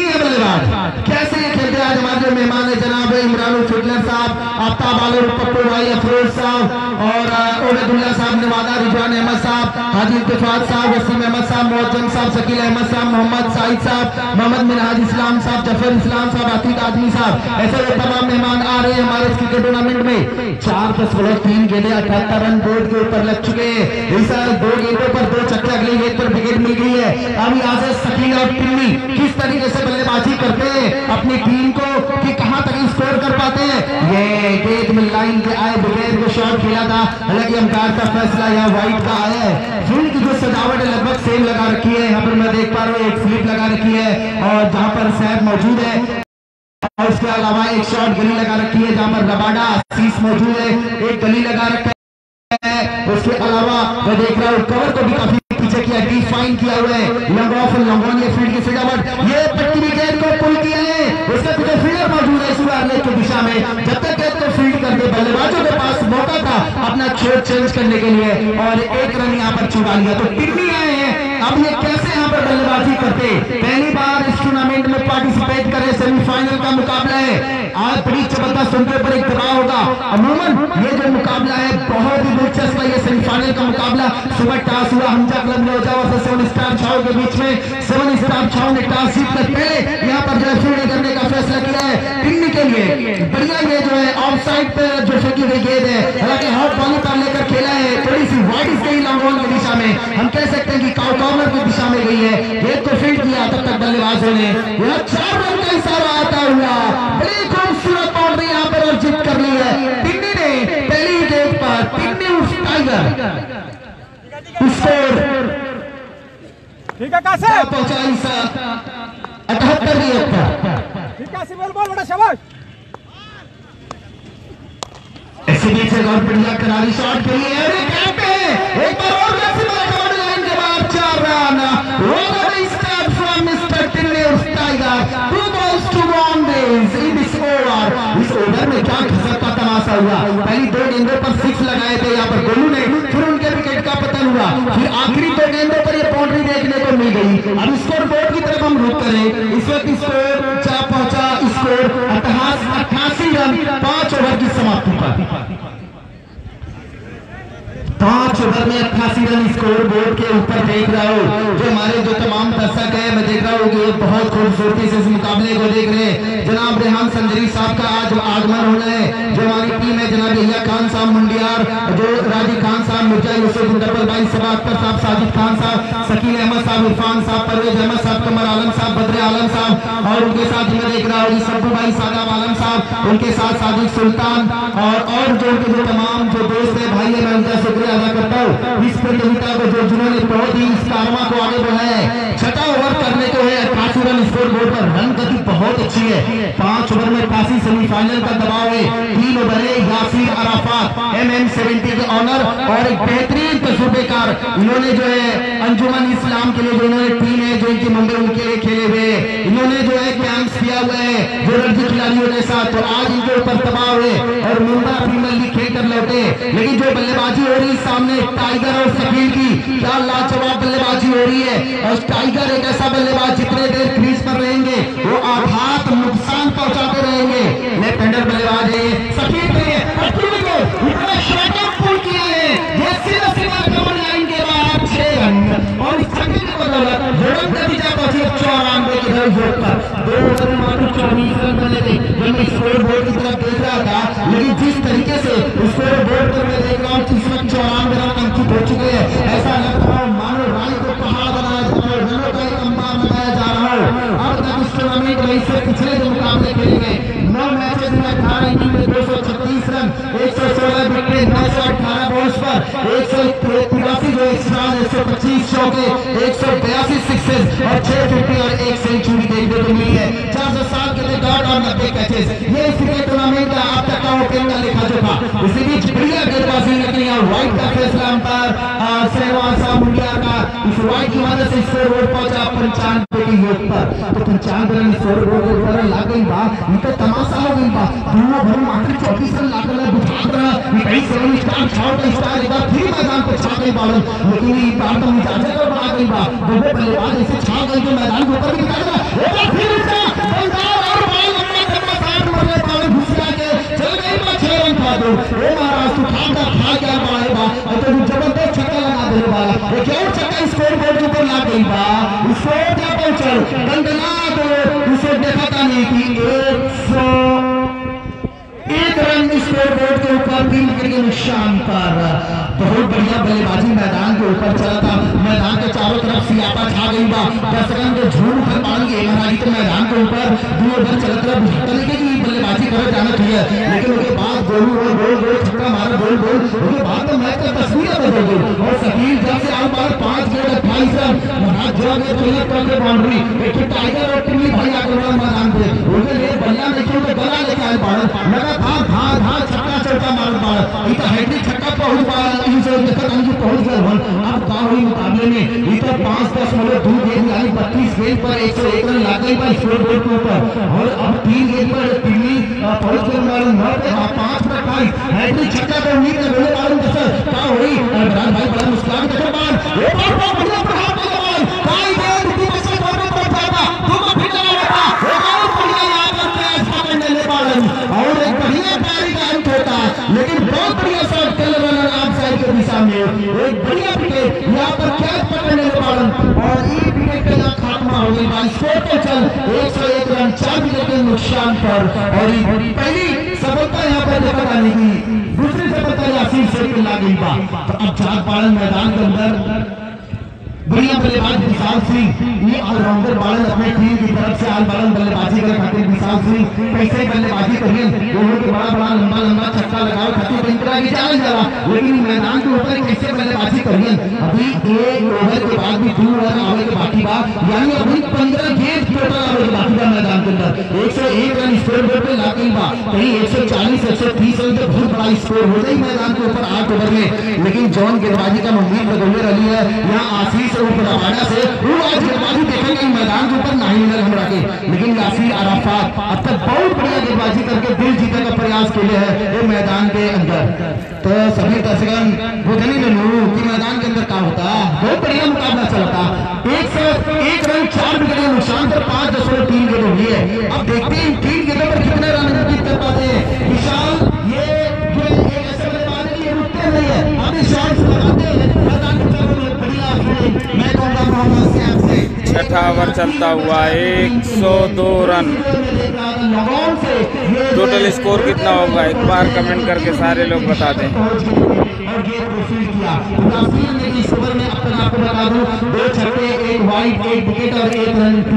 है बल्लेबाज। कैसे ये खेलते हैं आज हमारे जो मेहमान है जनाब इमरान फिटलर साहब, आफ्ताब आलम, पप्पू भाई, अफरोज साहब और ओबेदुल्ला साहब, नवादा रिजवान अहमद साहब, हाजी इत्तेफाक साहब, वसीम अहमद साहब, मोहम्मद साहब, शकील अहमद साहब, मोहम्मद साहिद साहब, मोहम्मद मिनहाज इस्लाम साहब, जफर इस्लाम साहब, आतिक आदमी साहब, ऐसे तमाम मेहमान आ रहे हैं हमारे इस क्रिकेट टूर्नामेंट में। 4.3 गेंदें 78 रन बोर्ड के ऊपर लग चुके हैं। इस 2 गेंदों पर 2 छक्के, अगली गेंद पर विकेट मिल गई है। अब यहाँ से शकील और टिन्नी किस तरीके से बल्लेबाजी करते हैं अपनी टीम को कि कहां तक स्कोर कर पाते हैं। ये गेंद में लाइन के आए बगैर को शॉट खेला था, हालांकि अंपायर का फैसला यहाँ वाइट का आया है। फील्ड की जो सजावट है लगभग सेम लगा रखी है। यहाँ पर मैं देख पा रहा हूँ एक स्लिप लगा रखी है और जहां पर सैफ मौजूद है और उसके अलावा एक शॉर्ट गली लगा रखी है जहां पर रबाडा आशीष मौजूद है, एक गली लगा रखा है। उसके अलावा मैं देख रहा हूँ कवर को भी काफी पीछे किया, डिफाइन किया हुआ है। लॉन्ग ऑफ लॉन्गॉन ये फील्ड की सजावट, ये पट्टी विकेट को पुल किया है, उसके पीछे फील्डर मौजूद है सुधारने की दिशा में। जब तक गेंद को फील्ड कर दे बल्लेबाजों के पास मौका था अपना छोर चेंज करने के लिए और 1 रन यहाँ पर चुरा लिया। तो टिन्नी आए हैं, अब ये कैसे यहाँ पर बल्लेबाजी करते, पहली बार इस टूर्नामेंट में पार्टिसिपेट करे, सेमीफाइनल का मुकाबला है। आज बड़ी जबरदस्त उनके ऊपर एक दबाव होगा। अमूमन ये जो मुकाबला है बहुत ही दिलचस्प है, ये सेमीफाइनल सेमीफाइनल का मुकाबला सुबह टॉस हुआ हमजा क्लब नौजा वर्सेस 7 स्टार छाव के बीच में। 7 स्टार छाव ने टॉस जीतकर पहले यहाँ पर जो है फील्डिंग करने का फैसला किया है टिन्नी के लिए। बढ़िया ये जो है ऑफ साइड पे जो फेंकी गई गेंद है, हालांकि हॉट बॉल पर लेकर खेला है, थोड़ी सी वाइड गई लॉन्ग ऑन की दिशा में, हम कह सकते हैं कि कॉर्नर की दिशा में गई है, गेंद को फील्ड किया तब तक बल्लेबाजों ने 4 रन का इशारा आता हुआ बड़ी खूबसूरत बाउंड्री यहाँ पर अर्जित कर ली है टिन्नी ने पहली गेंद पर। टिन्नी उस टाइगर स्कोर ठीक है कासिम, पहुंचा इस 78 गेंद पर। ठीक है कासिम, बोल बेटा शाबाश। ऐसे बीच से बहुत बढ़िया करारी शॉट के लिए एक बार और लाइन के बाद 4 run. Two balls to one days in this over. इस ओवर में क्या गजब का तमाशा हुआ। पहली 2 गेंदों पर 6 लगाए थे यहाँ पर गोलू ने, फिर उनके विकेट का पतन हुआ, फिर आखिरी 2 गेंदों पर ये बाउंड्री देखने को मिल गई। अब स्कोर बोर्ड की तरफ हम रुक करें। इस वक्त स्कोर जा पहुंचा स्कोर 88 रन 5 ओवर की समाप्ति पर। 5 ओवर में 88 रन स्कोर बोर्ड के ऊपर देख रहा हूँ। जो हमारे जो तमाम दर्शक है मैं देख रहा हूँ कि बहुत खूबसूरती से इस मुकाबले को देख रहे हैं। जनाब रेहान संजरी साहब का आज आगमन होना है। जो हमारी टीम है जनाब यहिया खान साहब मुंडियार, जो राजी खान साहब, मिर्जा यूसुफ, डबल भाई सबा अख्तर साहब, साजिद खान साहब, शकील अहमद साहब, इरफान साहब, परवेज अहमद साहब, कमर आलम साहब, बद्र आलम साहब और उनके साथ मैं देख रहा हूँ सब्बू भाई सादाब आलम साहब, उनके साथ सादिक सुल्तान और जो उनके जो तमाम जो दोस्त है भाई है, मैं उनका शुक्रिया अदा करता हूँ इस प्रतियोगिता को जो जिन्होंने बहुत ही इस कारवा को आगे बढ़ाया है। 6ठा ओवर करने को है 88 रन स्कोर बोर्ड पर। रन गति बहुत अच्छी है। 5 ओवर में 88 सेमीफाइनल का दबाव है। 3 ओवर है यासिर अराफात MM70 के ऑनर और एक बेहतरीन तजुर्बेकार इन्होंने जो है अंजुमन इस्लाम के लिए जो इन्होंने टीम है जो इनकी मुंबई उनके लिए खेले हुए, इन्होंने जो है कैंप किया हुआ है जो रणजी खिलाड़ियों के साथ, तो आज इनके ऊपर दबाव है और मुंबई प्रीमियर लीग खेल कर लौटे। लेकिन जो बल्लेबाजी हो रही सामने टाइगर और शकील की, क्या लाजवाब बल्लेबाजी हो रही है। और टाइगर एक ऐसा बल्लेबाज जितने देर क्रीज पर रहेंगे वो आघात नुकसान पहुंचाते रहेंगे। लेफ्ट हैंडर बल्लेबाज है शकील ने पुल किया है, ये सीधा सीधा कवर लाइन के बाद 6 रन और शकील की बदौलत नतीजा पहुंची 94 के दर योग पर। 2 ओवर में मात्र 24 रन बने थे। जब मैं स्कोर बोर्ड की तरफ देख रहा था, लेकिन जिस तरीके से स्कोर बोर्ड पर मैं देख रहा हूँ 94 रन अंकित हो चुके हैं, ऐसा लगता है मानो राय को पहाड़ बनाया जा रहा है, रनों का एक अंबार लगाया जा रहा है। अब तक इस टूर्नामेंट में इससे पिछले जो मुकाबले खेले गए 9 मैचेस में 18 इनिंग में 236 रन, 116 विकेट, 918 बॉल्स पर 183 जो एक्स्ट्रा 125 चौके, 182 सिक्सेस और 650 और 1 सेंचुरी देखने को मिली है। 407 के रिकॉर्ड और 90 कैचेस, ये इस क्रिकेट टूर्नामेंट का अब तक का ओपनिंग का लेखा जोखा। इसी बीच बढ़िया गेंदबाजी निकली और वाइड का फैसला अंपायर सहवाग साहब मुंडिया का इस वाइड की वजह से स्कोर बोर्ड पहुंचा 95 के योग पर। तो 95 रन स्कोर बोर्ड पर लाग गई बा, ये तो तमाशा हो गई बा। दोनों भर मात्र 24 रन लाग रहा बुझात रहा, ये कई 7 स्टार छाव का स्टार एक बार फिर मैदान पर छा गई बालन, लेकिन ये बार तो इजाजत और बढ़ा गई बा। दोनों बल्लेबाज ऐसे छा गए जो मैदान के ऊपर भी दिखा रहा है। एक बार फिर उसका बंदार और बॉल लंबा लंबा 60 मरने पाले घुसिया के चल गई बा 6 रन खा दो। ए महाराज तू खा क्या बाए बा, और तो जबरदस्त छक्का लगा दे बा। एक और छक्का स्कोर बोर्ड के ऊपर लग गई बा। स्कोर क्या पहुंचल बंदना तो उसे देखा था नहीं कि 101 रन स्कोर बोर्ड के ऊपर 3 विकेट के नुकसान पर। बहुत बढ़िया बल्लेबाजी मैदान के ऊपर चला था। मैदान के चारों तरफ सियापा छा गई बा। दर्शकों के झूम कर पाएंगे महाराजी तो मैदान के ऊपर 2 ओवर चलत रहा बुझाता लगे कि बल्लेबाजी कर जाना चाहिए, लेकिन उसके बाद गोल छक्का मारा गोल उसके बाद तो मैच का तस्वीर बदल गई। और शकील जब से आउट बार 5 गेंद 28 रन महाराज जो आगे चले करके बाउंड्री एक टाइगर और टिल्ली भाई आगे मैदान पे उनके लिए बल्ला लेके उनके गला लेके आए बाहर लगातार धार छक्का चौका मार बाहर इतना हैट्रिक छक्का पहुंच पाया पहुंच गए। अब हुई मुकाबले में इतना 5-10 मतलब 2 गेंद यानी 32 गेंद पर 101 रन लाग गई पर स्कोर बोर्ड के ऊपर। और अब 3 गेंद पर टिल्ली पहुंच गए 9 पे 5 पर 28 हैट्रिक छक्का तो उम्मीद है बोले मालूम कसर क्या हुई। राज भाई बड़ा मुस्कुराहट के बाद एक और बढ़िया प्रहार के बाद भाई गेंद की बच्चे कोने पर जाता तुमको फिर लगा एक और बढ़िया यहां पर कैच पकड़ने ले पालन और एक बढ़िया पारी का अंत होता, लेकिन बहुत बढ़िया शॉट कल रनर ऑफ साइड के दिशा में पर और पहली सफलता यहाँ पर देखा आने की, दूसरी सफलता यासीर शेख को ला गई बा। तो अब चार बालन मैदान के अंदर बढ़िया बल्लेबाज विशाल सिंह, ये ऑलराउंडर बालन अपने टीम की तरफ से आल बालन बल्लेबाजी कर खातिर विशाल सिंह कैसे बल्लेबाजी करिए, दोनों के बड़ा बड़ा लंबा लंबा छक्का लगाओ खातिर पंद्रह की चाल जरा, लेकिन मैदान के ऊपर कैसे बल्लेबाजी करिए। अभी एक ओवर के बाद भी 2 ओवर आवे के बाकी बा, यानी अभी 15 गेंद टोटल आवे के बाकी बा मैदान के अंदर। 101 रन स्कोर बोर्ड पे ला गई बा, कहीं 140 130 रन तो बहुत बड़ा स्कोर हो जाए मैदान के ऊपर 8 ओवर में। लेकिन जॉन गेंदबाजी का उम्मीद लगोले रही है यहाँ आशीष से वो आज गेंदबाजी देखेंगे मैदान के ऊपर नहीं मिलल हमरा के, लेकिन यासीर अराफात अब तक बहुत बढ़िया गेंदबाजी करके दिल जीतने का प्रयास किए हैं ये मैदान के अंदर। तो सभी दर्शकगण वो जानी लेनू कि मैदान के अंदर क्या होता, बहुत बढ़िया मुकाबला चलता। 101 रन 4 विकेट के नुकसान पर 5.3 गेंद हुई है। अब देखते हैं 3 गेंदों पर कितने रन अंकित कर पाते हैं। विशाल ये जो एक ऐसे बल्लेबाज है ये रुकते नहीं है, अब शॉट्स लगाते हैं मैदान के अंदर बढ़िया। मैं कहूंगा मोहम्मद सियाम से छठा ओवर चलता हुआ 102 रन। टोटल स्कोर कितना होगा एक बार कमेंट करके सारे लोग बता दें।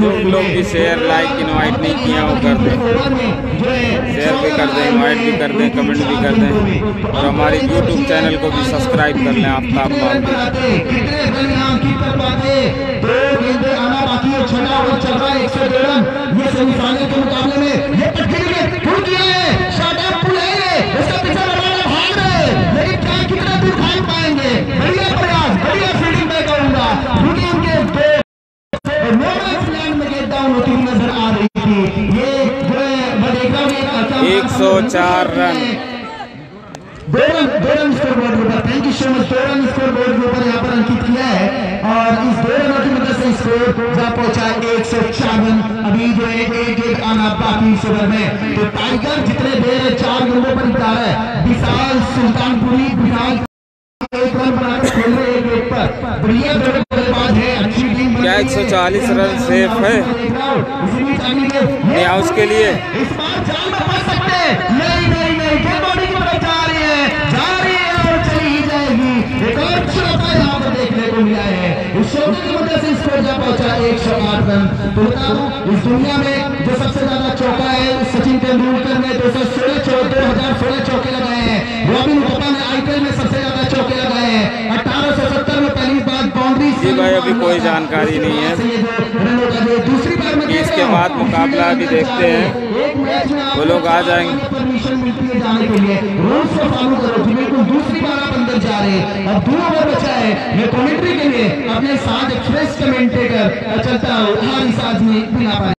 जो लोग भी शेयर लाइक इनवाइट नहीं किया वो कर दें, शेयर भी कर दें, इनवाइट भी कर दें, कमेंट भी कर दें और हमारे YouTube चैनल को भी सब्सक्राइब कर लें। आफ्ताब आना बाकी है, छठा ओवर चल रहा है 102 रन। ये सेमीफाइनल के मुकाबले में ये फुल किया है, शॉट पुल है, उसका पीछे लगाना भाग रहे, लेकिन क्या कितना दूर भाग पाएंगे। बढ़िया प्रयास, बढ़िया फील्डिंग मैं कहूंगा, क्योंकि उनके प्लान में गेट डाउन होती हुई नजर आ रही थी। ये जो है मैं देख रहा हूँ 104 रन 2 रन स्कोर बोर्ड के ऊपर, thank you so much. 2 run score board के ऊपर यहाँ पर अंकित किया है और इस 2 रनों की मदद से स्कोर जा पहुंचा 154। अभी जो है एक गेंद आना बाकी इस ओवर में। तो टाइगर जितने देर 4 गेंदों पर निपटा है, विशाल सुल्तानपुरी विशाल 1 रन बनाकर खेल रहे एक गेंद पर, बढ़िया बल्लेबाज है, अच्छी टीम। क्या 140 रन सेफ है नहीं उसके लिए? इस बार जान में फंस सकते हैं, नहीं नहीं नहीं, गेंदबाजी की तरफ जा रही है और चली ही जाएगी। एक और चौका यहाँ पर देखने को मिला है, इस चौके की वजह से स्कोर जा पहुंचा 108 रन। तो बताऊं इस दुनिया में जो सबसे ज्यादा चौका है सचिन तेंदुलकर ने 2016 चौके लगाए हैं। रॉबिन उथप्पा ने IPL में सबसे ज्यादा चौके लगाए हैं 1870 में पहली बार बाउंड्री। जी भाई अभी कोई जानकारी नहीं है, दूसरी बार में इसके बाद मुकाबला अभी देखते हैं, वो लोग आ जाएंगे। परमिशन मिलती है जाने के लिए, रूल्स को फॉलो करो। बिल्कुल दूसरी बार आप अंदर जा रहे हैं, अब 2 ओवर बचा है। मैं कमेंट्री के लिए अपने साथ एक्सप्रेस कमेंटेटर चलता हूँ हमारी साथ में बिना पाए।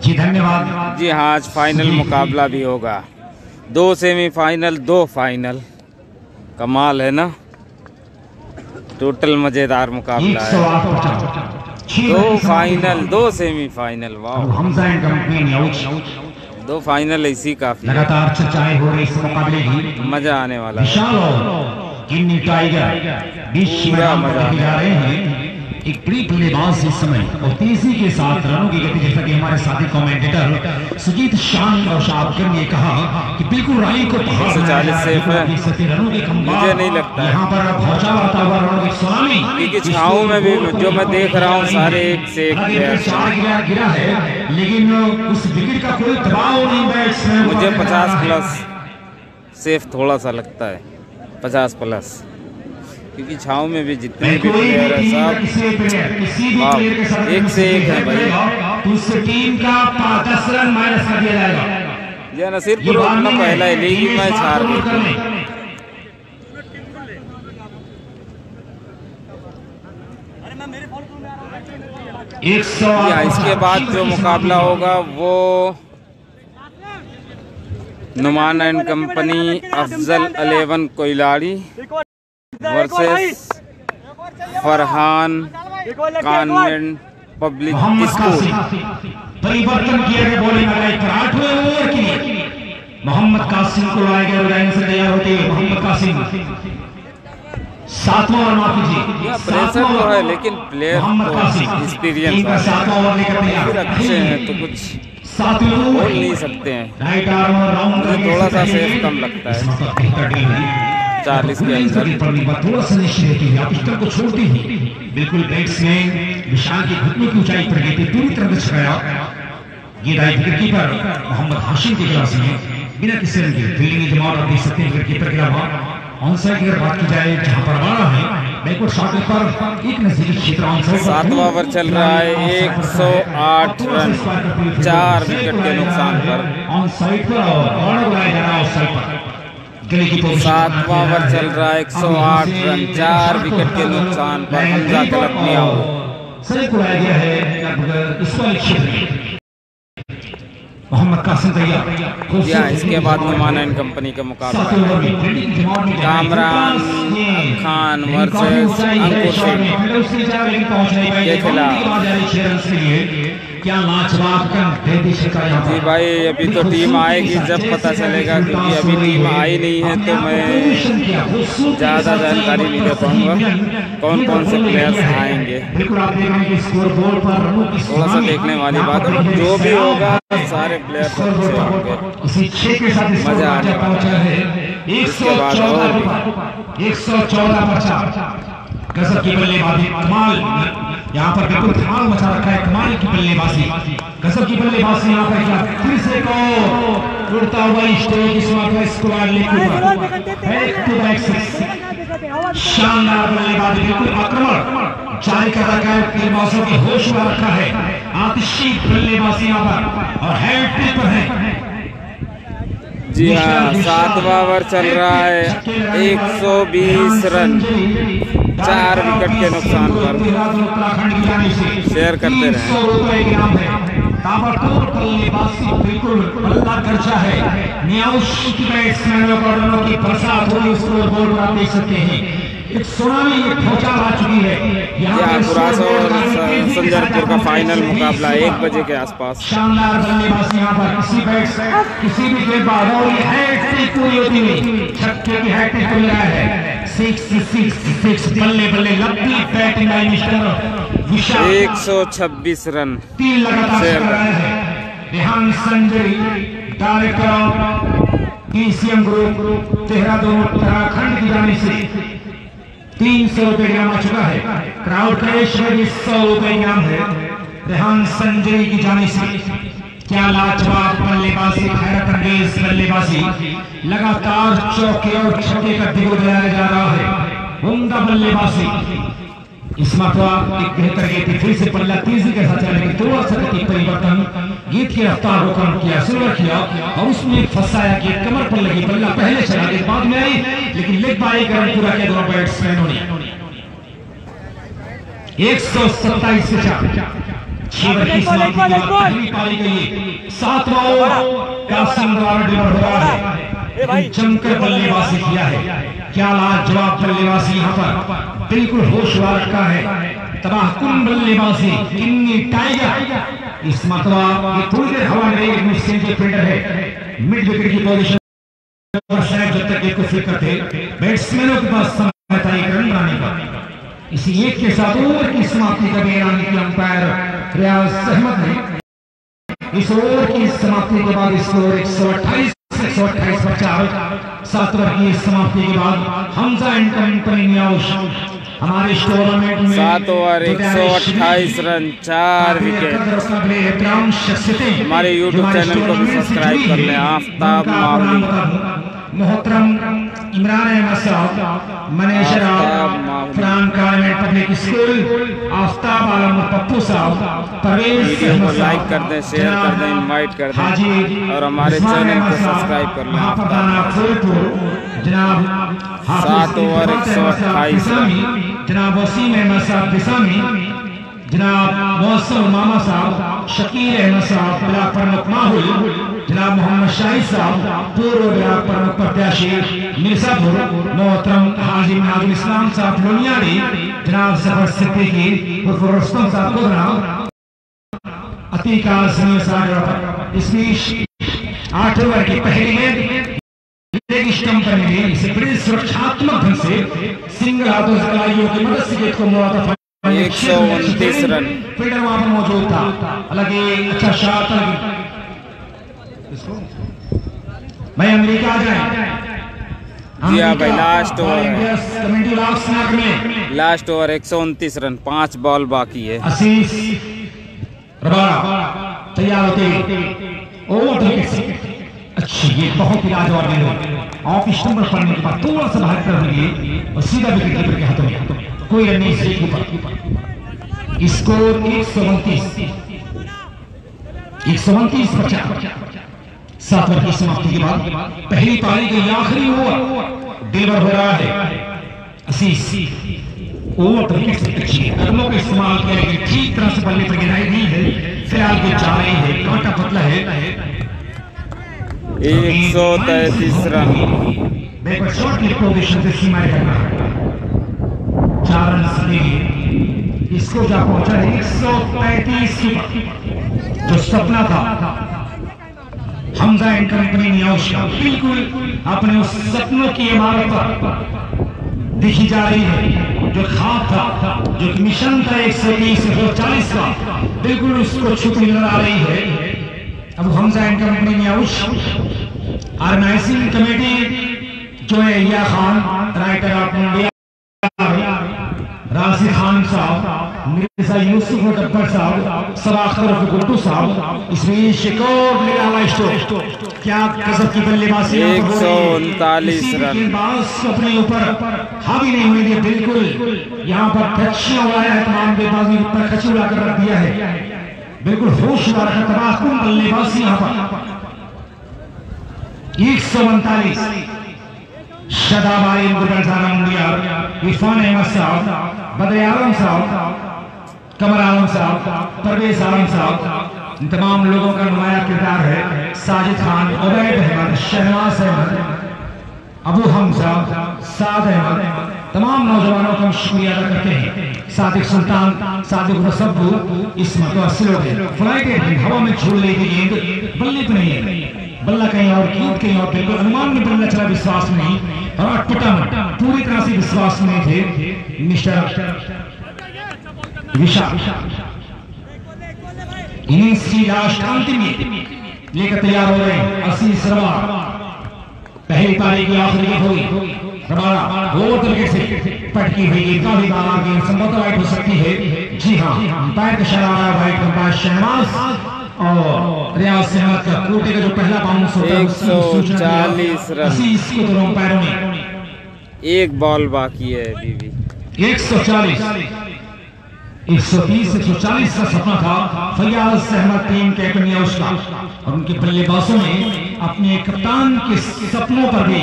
जी धन्यवाद। जी हाँ आज फाइनल मुकाबला भी होगा, 2 सेमीफाइनल 2 फाइनल, कमाल है ना, टोटल मजेदार मुकाबला है। 2 फाइनल 2 सेमीफाइनल, वाह। 2 फाइनल इसी काफी, लगातार चर्चाएं हो रही इस मुकाबले की, मजा आने वाला है, किन्नी टाइगर बीच मैदान में जा रहे हैं। एक बड़ी बल्लेबाज इस समय और तेजी के साथ रनों की गति, जैसा कि हमारे साथी कमेंटेटर सुजीत शान और शाहकर ने कहा कि बिल्कुल राई को 140 सेफ है, रनों के मुझे नहीं लगता है यहाँ पर भौचा बढ़ता हुआ रनों की सुनामी, क्योंकि छाँव में भी जो मैं देख रहा हूँ सारे एक से एक 4 गिरा है, लेकिन उस विकेट का कोई दबाव नहीं बैट्समैन। मुझे 50+ सेफ थोड़ा सा लगता है, 50+, क्योंकि छाँव में भी जितने भी प्लेयर है सब एक से एक है भाई। उस टीम का 10 रन माइनस कर दिया जाएगा। ये नसीरपुर अपना पहला लीग मैच हार गई। इसके बाद जो मुकाबला होगा वो Numan and company Afzal 11 Koiladi versus Farhan convent public school. परिवर्तन किया गया बॉलिंग में 8वें ओवर के लिए मोहम्मद कासिम को लाया गया, लाइन से तैयार होते हुए मोहम्मद कासिम सातवां ओवर माफ कीजिए, प्रेशर तो है लेकिन प्लेयर तो एक्सपीरियंस सातवां ओवर लेकर तैयार अच्छे हैं तो कुछ सातवें बोल ओवर नहीं सकते हैं। राइट आर्म राउंड मुझे थोड़ा सा सेफ कम लगता है 40 के अंदर। थोड़ा सा निश्चित रहती है, आप स्टंप को छोड़ते ही बिल्कुल बैट्समैन विशाल की घुटने की ऊंचाई पर गई थी, पूरी तरह से छकाया। ये विकेटकीपर मोहम्मद हाशिम के खिलाफ में बिना किसी रन के फील्डिंग जमावट आप देख सकते हैं विकेटकीपर के अलावा। ऑन साइड की अगर बात की जाए जहां पर हमारा है बैकवर्ड शॉट पर एक नजदीकी क्षेत्र ऑन साइड। 7वां ओवर चल रहा है, 108 रन 4 विकेट के नुकसान पर। ऑन साइड पर और बुलाया जा रहा है ऑफ साइड पर। 7वां ओवर चल रहा है, 108 रन 4 विकेट के नुकसान पर हमजा क्लब में आउट। सही बुलाया गया है इस वाले क्षेत्र में मोहम्मद कासिम तैयार। इसके बाद नुमान एंड कंपनी का मुकाबला कामरान खान वर्सेस अंकुर सिंह के खिलाफ। क्या लाजवाब जी भाई, अभी तो टीम आएगी जब पता चलेगा, क्योंकि अभी टीम आई नहीं है तो मैं ज़्यादा जानकारी नहीं दे पाऊंगा कौन कौन से प्लेयर्स आएंगे। थोड़ा सा देखने वाली बात है, जो भी होगा सारे प्लेयर्स अच्छे होंगे, मजा आने वाला है। इसके बाद और भी 114 गजब की बल्लेबाजी, कमाल यहाँ पर बिल्कुल धमाल मचा रखा है, कमाल की बल्लेबाजी, गजब की बल्लेबाजी यहाँ पर। क्या फिर से को उड़ता हुआ स्ट्रोक इस मात्रा स्क्वाड शानदार बल्लेबाजी, बिल्कुल आक्रमण जारी कर रखा है, गेंदबाजों की होश में रखा है, आतिशी बल्लेबाजी यहाँ पर और हैट्रिक पर है। जी हाँ, 7वां ओवर चल रहा है, 120 रन 4 विकेट के नुकसान पर। शेयर करते रहे। बिल्कुल बल्ला खर्चा है, बैट्समैनों की बरसात हुई स्कोरबोर्ड पर आप देख सकते हैं। एक सुनामी भूचाल आ चुकी है। गुरास और संजरपुर का फाइनल मुकाबला 1 बजे के आसपास। शानदार बल्लेबाजी यहाँ पर किसी भी गेंदबाज और हैट्रिक पूरी होती हुई, छक्के की हैट्रिक मिल रहा है। 6 बल्ले बल्ले लंबी बैटिंग आई मिस्टर विशाल। 126 रन 3 लगातार कर रहा है। Rehan Sanjay director TCM group Dehradun Uttarakhand की जानिब से 300 रुपए इनाम आ चुका है। क्राउड कैश में 100 रुपए इनाम है रेहान संजय की जानिब से। क्या लाजवाब बल्लेबाजी, हैरत अंगेज बल्लेबाजी, लगातार चौके और छक्के का दिगो दिलाया जा रहा है। उम्दा बल्लेबाजी, इस मरतबा एक बेहतर गीत फिर से पल्ला तेजी के साथ चलने की थोड़ा सा गति परिवर्तन, गीत की रफ्तार को कम किया, सिल्वर किया और उसमें एक फंसाया कि कमर पर लगी बल्ला पहले चला गया, बाद में आई लेकिन लेग बाई का रन पूरा किया दोनों बैट्समैनों ने। 127 से 6 ओवर की समाप्ति के बाद पहली पारी के लिए 7वां ओवर कासिम द्वारा डिलीवर हो रहा है। जमकर बल्लेबाजी किया है, क्या लाजवाब बल्लेबाजी यहाँ पर, बिल्कुल होशवार रखा है, तबाहकुन बल्लेबाजी, किन्नी टाइगर। इस मतवा ये थोड़ी देर हवा में एक मिड फील्डर है, मिड विकेट की पोजीशन पर शायद जब तक एक फिर करते बैट्समैनों के पास समय था एक रन बनाने का। इसी एक के साथ ओवर की समाप्ति का ऐलान किया अंपायर रियाज अहमद ने। इस ओवर की समाप्ति के बाद स्कोर 128 पर 4। 7 ओवर की समाप्ति के बाद हमजा एंड कंपनी हमारे टूर्नामेंट में 7 ओवर 128 रन 4 विकेट। हमारे YouTube चैनल को भी सब्सक्राइब कर लें। आफ्ताब माहौली मोहतरम इमरान अहमद साहब, manager Farhan convent public school, Aftab Alam Pappu साहब, परवेज वीडियो को लाइक कर दें, शेयर कर दें, इनवाइट कर दें और हमारे चैनल को सब्सक्राइब कर लें। जनाब 7 ओवर 128 रन जनाब वसीम अहमद साहब बिसामी, जनाब मौसम मामा साहब, शकीर अहमद साहब ब्लॉक प्रमुख माहौल, जनाब मोहम्मद शाहिद साहब पूर्व ब्लॉक प्रमुख प्रत्याशी मिर्जापुर, मोहतरम हाजी नाजुल इस्लाम साहब लोनियारी, जनाब जफर सिद्दीकी उर्फ रुस्तम साहब गुजरात, अतीका साहब। इसमें 8 ओवर की पहली गेंद एक स्टंप करेंगे, इसे बड़े सुरक्षात्मक ढंग से सिंगल हाथों से कलाइयों की मदद से गेट को मुड़ा 129 रन। फील्डर वहां पर मौजूद था, हालांकि अच्छा शॉट भाई अमेरिका आ जाए। जी हाँ भाई, लास्ट ओवर है, कमेटी लास्ट में लास्ट ओवर 129 रन, 5 बॉल बाकी है। आशीष रबाड़ा तैयार होते ओवर अच्छी, ये बहुत ही लाजवाब गेंद ऑफ स्टंप पर पड़ने के बाद थोड़ा सा बाहर कर दिए और सीधा विकेट कीपर के हाथों में, कोई रन नहीं से ऊपर। स्कोर 129 50। 7 ओवर की समाप्ति के बाद पहली पारी के आखिरी ओवर डिलीवर हो रहा है। आशीष ओवर विकेट से अच्छी कदमों का इस्तेमाल किया, लेकिन ठीक तरह से बल्ले पर गिराई नहीं है, फिलहाल के जा रही है, कांटा पतला है। 133 रन। शॉर्ट लिप पोजीशन से सीमा करना, 4 रन से इसको जा पहुंचा है 135 जो सपना था हमजा एंड कंपनी न्यूज़ का, बिल्कुल अपने उस सपनों की इमारत पर दिखी जा रही है, जो ख्वाब था, जो मिशन था 130 से 140 का, बिल्कुल उसको छुपी नजर आ रही है। अब Hamza and company news organising committee जो है या खान राइटर ऑफ इंडिया राशि खान साहब, मिर्जा यूसुफ गब्बर साहब, सराखर गुड्डू साहब, इसमें शिकोर निकाला स्टोक, क्या गजब की बल्लेबाजी। 139 रन अपने ऊपर हावी नहीं होने दिया, बिल्कुल यहाँ पर खचिया हुआ है, तमाम बल्लेबाजी पर खची उड़ा कर रख दिया है, बिल्कुल होशदार है, तबाहकुन बल्लेबाजी यहाँ पर। 139 शदाबाई मुंडिया, इरफान अहमद साहब, बदर आलम साहब, कमर आलम साहब, परवेज आलम साहब, तमाम लोगों का नुमाया किरदार है। साजिद खान, उबैद अहमद, शहनाज अहमद, अबू हमजा, साद अहमद, तमाम नौजवानों का शुक्रिया अदा करते हैं। सादिक सुल्तान, सादिक मुसब्बू, इसमें तो असर हो गए फ्लाइट हवा में छोड़ ले गई गेंद, बल्ले पे नहीं है, बल्ला कहीं और गेंद कहीं और, बिल्कुल अनुमान में बल्ला चला, विश्वास नहीं और टुटा पूरी तरह से विश्वास में थे मिस्टर विशाल। इनिंग्स की लास्ट अंतिम लेकर तैयार हो रहे हैं आशीष रबाड़ा। पहली पारी की आखिरी गेंद हुई, रबाड़ा ओवर विकेट से पटकी हुई गेंद, काफी बार गेंद संभवतः वाइट हो सकती है। जी हाँ, अंपायर का इशारा वाइट, अंपायर शहनाज और रियाज अहमद का कोटे का जो पहला बाउंस होता है 140 रन। आशीष को दोनों अंपायरों ने, एक बॉल बाकी है अभी भी। 140 130 140 का सपना था फैयाज अहमद टीम कैप्टन या उसका, और उनके बल्लेबाजों ने अपने कप्तान के सपनों पर भी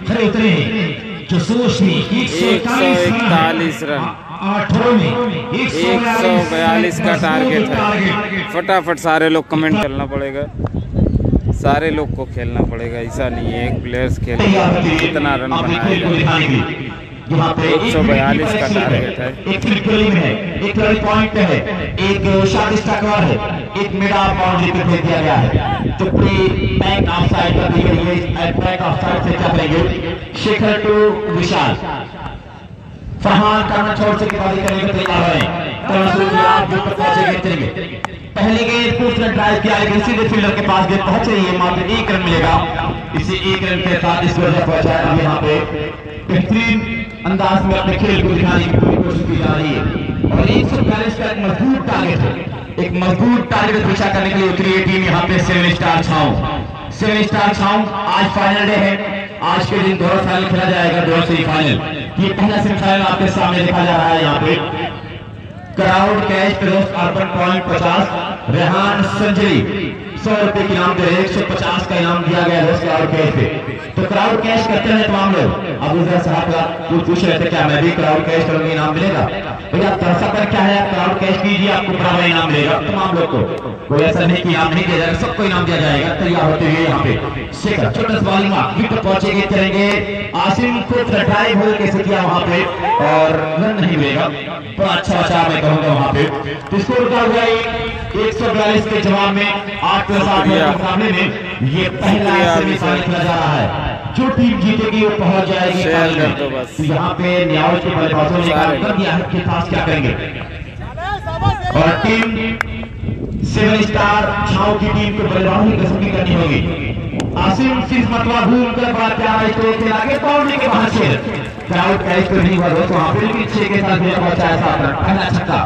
खरे उतरे हैं, जो सोच थी 141 रन, 8 ओवर में 142 का टारगेट है। फटाफट सारे लोग कमेंट करना पड़ेगा, सारे लोग को खेलना पड़ेगा, ऐसा नहीं है एक प्लेयर्स खेले कितना रन बनाएगा। 142 का टारगेट है। एक ट्रिपलिंग है, एक पॉइंट है, एक शॉट स्टॉकर है, एक मिड ऑफ बाउंड्री पे भेज दिया गया है, तो पूरी बैक ऑफ साइड कर दी गई है। बैक ऑफ साइड से क्या करेंगे, शेखर टू विशाल, फरहान करना छोड़ से बाजी करने के तैयार है। पहले गेंद पूरा ड्राइव किया, लेकिन सीधे फील्डर के पास गेंद पहुंच रही है, मात्र 1 रन मिलेगा। इसे 1 रन के साथ इस वजह पहुंचा है। अब यहाँ पे बेहतरीन अंदाज में अपने खेल को दिखाने की पूरी कोशिश की जा रही है, और 142 का एक मजबूत टारगेट है, एक मजबूत टारगेट पीछा करने के लिए उतरी है टीम यहाँ पे 7 स्टार छाऊं। 7 स्टार छाऊं आज फाइनल डे है, आज के दिन 2 फाइनल खेला जाएगा, 2 सेमीफाइनल। ये पहला सेमीफाइनल आपके सामने दिखा जा रहा है। यहाँ पे क्राउड कैश दोस्त अर्बन पॉइंट 50, रेहान संजरी 100 रुपए की इनाम दे रहे, 150 का इनाम दिया गया है क्राउड कैश पे। तो क्राउड कैश करते हैं तमाम लोग। अबू जर साहब का कुछ पूछ रहे थे, क्या मैं भी क्राउड कैश करूंगी, इनाम मिलेगा? भैया तरसा पर क्या है, आप क्राउड कैश कीजिए, आपको बराबर इनाम मिलेगा तमाम लोग को, कोई ऐसा नहीं कि इनाम नहीं दिया जाएगा, सबको इनाम दिया जाएगा। तैयार होते हुए यहाँ पे शेखर छोटा सवाल विकेट पहुंचेंगे, करेंगे आसिम को ड्राइव होल कैसे किया वहां पे, और रन नहीं मिलेगा, बड़ा अच्छा बचा मैं कहूंगा वहां पे। तो स्कोर रुका हुआ 142 के जवाब में 8 के मुकाबले में ये पहला सेमीफाइनल खेला जा रहा है। जो टीम जीतेगी वो पहुंच जाएगी फाइनल में। तो बस तो यहाँ पे न्यायालय के बल्लेबाजों ने काम कर दिया है कि खास क्या करेंगे। और टीम 7 स्टार छाव की टीम को बल्लेबाजी कसरत करनी होगी। आसिम सिर्फ मतवा घूम कर बड़ा प्यारा स्ट्रोक के आगे बाउंड्री के बाहर से क्राउड कैच तो नहीं हुआ दोस्तों, वहां पे भी 6 के साथ पहुंचा है साथ रन, पहला छक्का।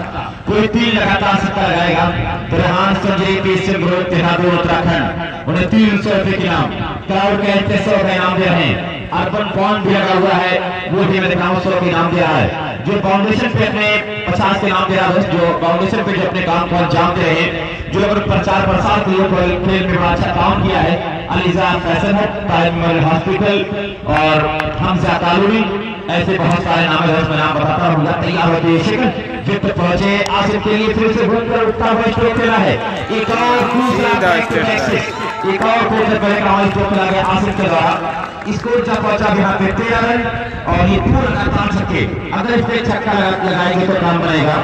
कोई 3 लगातार छक्का लगाएगा तो रेहान संजय के ग्रोथ देहरादून उत्तराखंड उन्हें 300 रुपए के नाम, क्राउड कैच 100 का इनाम दे रहे हैं। अर्बन पॉइंट भी लगा हुआ है, वो भी मैंने 100 के नाम दे रहा है। जो फाउंडेशन पे अपने 50 के नाम दे रहा है, जो फाउंडेशन पे जो अपने काम को अंजाम दे रहे हैं, जो अगर प्रचार प्रसार के लिए खेल में बड़ा अच्छा काम किया है, अलीजा फैशन है, हॉस्पिटल और हमजा कालूनी, ऐसे बहुत सारे नाम है, मैं नाम बताता हूँ। तैयार होते विकेट पहुंचे आसिफ के लिए, फिर से घूमकर उठता हुआ स्ट्रोक खेला है। एक और दूसरा एक और स्ट्रोक खेला गया आसिफ के द्वारा। स्कोर जब पहुंचा यहाँ पे 13 रन और ये पूरा लगातार छक्के, अगर इस पे छक्का लगाएंगे तो काम बनेगा।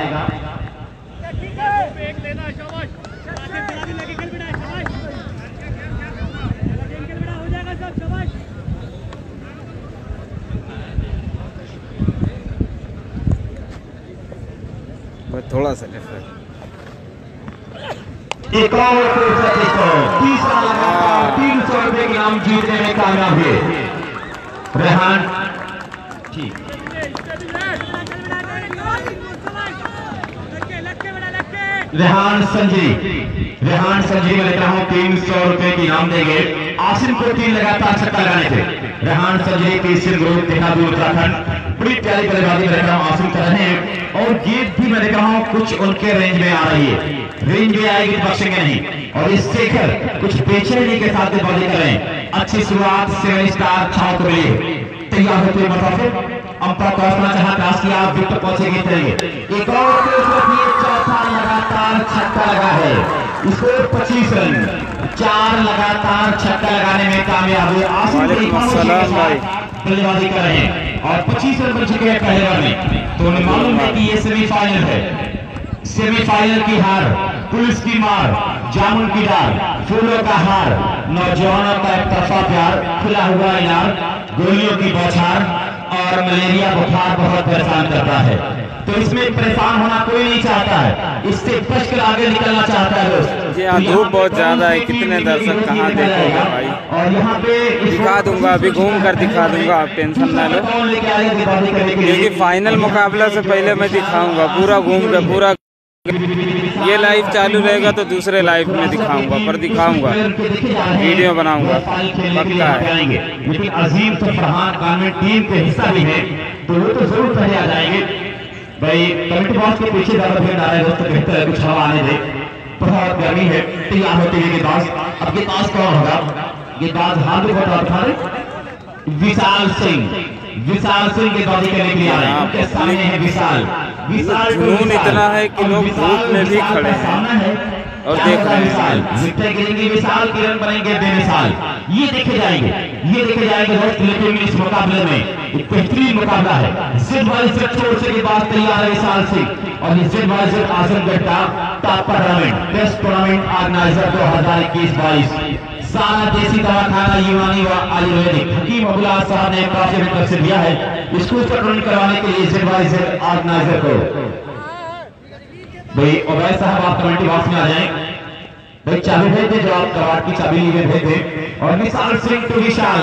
थोड़ा सा डिफरेंट। एक और तीसरा लगातार 300 रुपए के नाम जीतने में कामयाब हुए रेहान। ठीक रेहान संजय मैं लिख रहा हूँ 300 रुपए की इनाम देंगे। आसिम को 3 लगातार छक्का लगाने थे। रेहान संजय के ग्रुप देहरादून उत्तराखंड, बड़ी प्यारी बल्लेबाजी में रहा हूँ आसिम कर रहे हैं। और गेंद भी मैं देख रहा हूँ कुछ उनके रेंज में आ रही है, रेंज में आएगी तो बख्शेंगे नहीं। और इस शेखर कुछ बेचैनी के साथ बल्लेबाजी कर रहे हैं। अच्छी शुरुआत 7 स्टार छाव के लिए तैयार होते मुसाफिर अंपायर पहुंचना चाहता है कि आप विकेट पहुंचेंगे करेंगे। एक और चौथा लगातार छक्का लगा है, स्कोर 25 रन, 4 लगातार छक्का लगाने में कामयाब हुए आसिम बल्लेबाजी कर रहे हैं और 25 रन बन चुके हैं पहले ओवर में। तो उन्हें मालूम है कि ये सेमीफाइनल है, सेमीफाइनल की हार, पुलिस की मार, जामुन की डाल, फूलों का हार, नौजवानों का एक तरफा प्यार, खुला हुआ इनार, गोलियों की बौछार और मलेरिया बुखार बहुत परेशान करता है। तो इसमें परेशान होना कोई नहीं चाहता है, इससे बचकर आगे निकलना चाहता है दोस्त। जी हाँ, धूप बहुत ज्यादा है, कितने दर्शक कहाँ देखोगे भाई। और यहाँ पे दिखा दूंगा, अभी घूम कर दिखा दूंगा, आप टेंशन ना लो, क्योंकि फाइनल मुकाबला से पहले मैं दिखाऊंगा पूरा घूम कर। पूरा ये लाइव चालू रहेगा तो दूसरे लाइव में दिखाऊंगा, पर दिखाऊंगा, वीडियो बनाऊंगा, पक्का है। लेकिन अजीम तो फरहान कॉन्वेंट टीम के हिस्सा भी है, तो वो तो जरूर पहले आ जाएंगे भाई। कमेटी बॉक्स के पीछे ज्यादा भीड़ आ रहा है दोस्तों, बेहतर है कुछ हवा आने दे, बहुत गर्मी है। तैयार होते हुए गेंदबाज, अब गेंदबाज कौन होगा? गेंदबाज हार्दिक विशाल सिंह गेंदबाजी करने के लिए आ रहे हैं। उनके सामने है विशाल जुनून इतना है कि लोग धूप में भी खड़े हैं और देख रहे हैं। विकेट गिरेंगे विशाल, की रन बनेंगे बेमिसाल, ये देखे जाएंगे दोस्त। लेकिन इस मुकाबले में एक बेहतरीन मुकाबला है। जिद वाली सेट छोड़ से के बाद तैयार है विशाल सिंह और जिद वाली सेट आजमगढ़ का top tournament, best tournament organiser 2021-22 सारा देसी दवाखाना यूनानी व आयुर्वेदिक हकीम अबुल्ला साहब ने काफी तरफ से दिया है इसको टूर्नामेंट करवाने के लिए जिद वाली सेट ऑर्गेनाइजर को। भाई ओबैद साहब आप कमेंटी बॉक्स में आ जाएं भाई, चाबी भेज दे, जो आप कवाट की चाबी लिए भेज दे। और विशाल सिंह टू विशाल,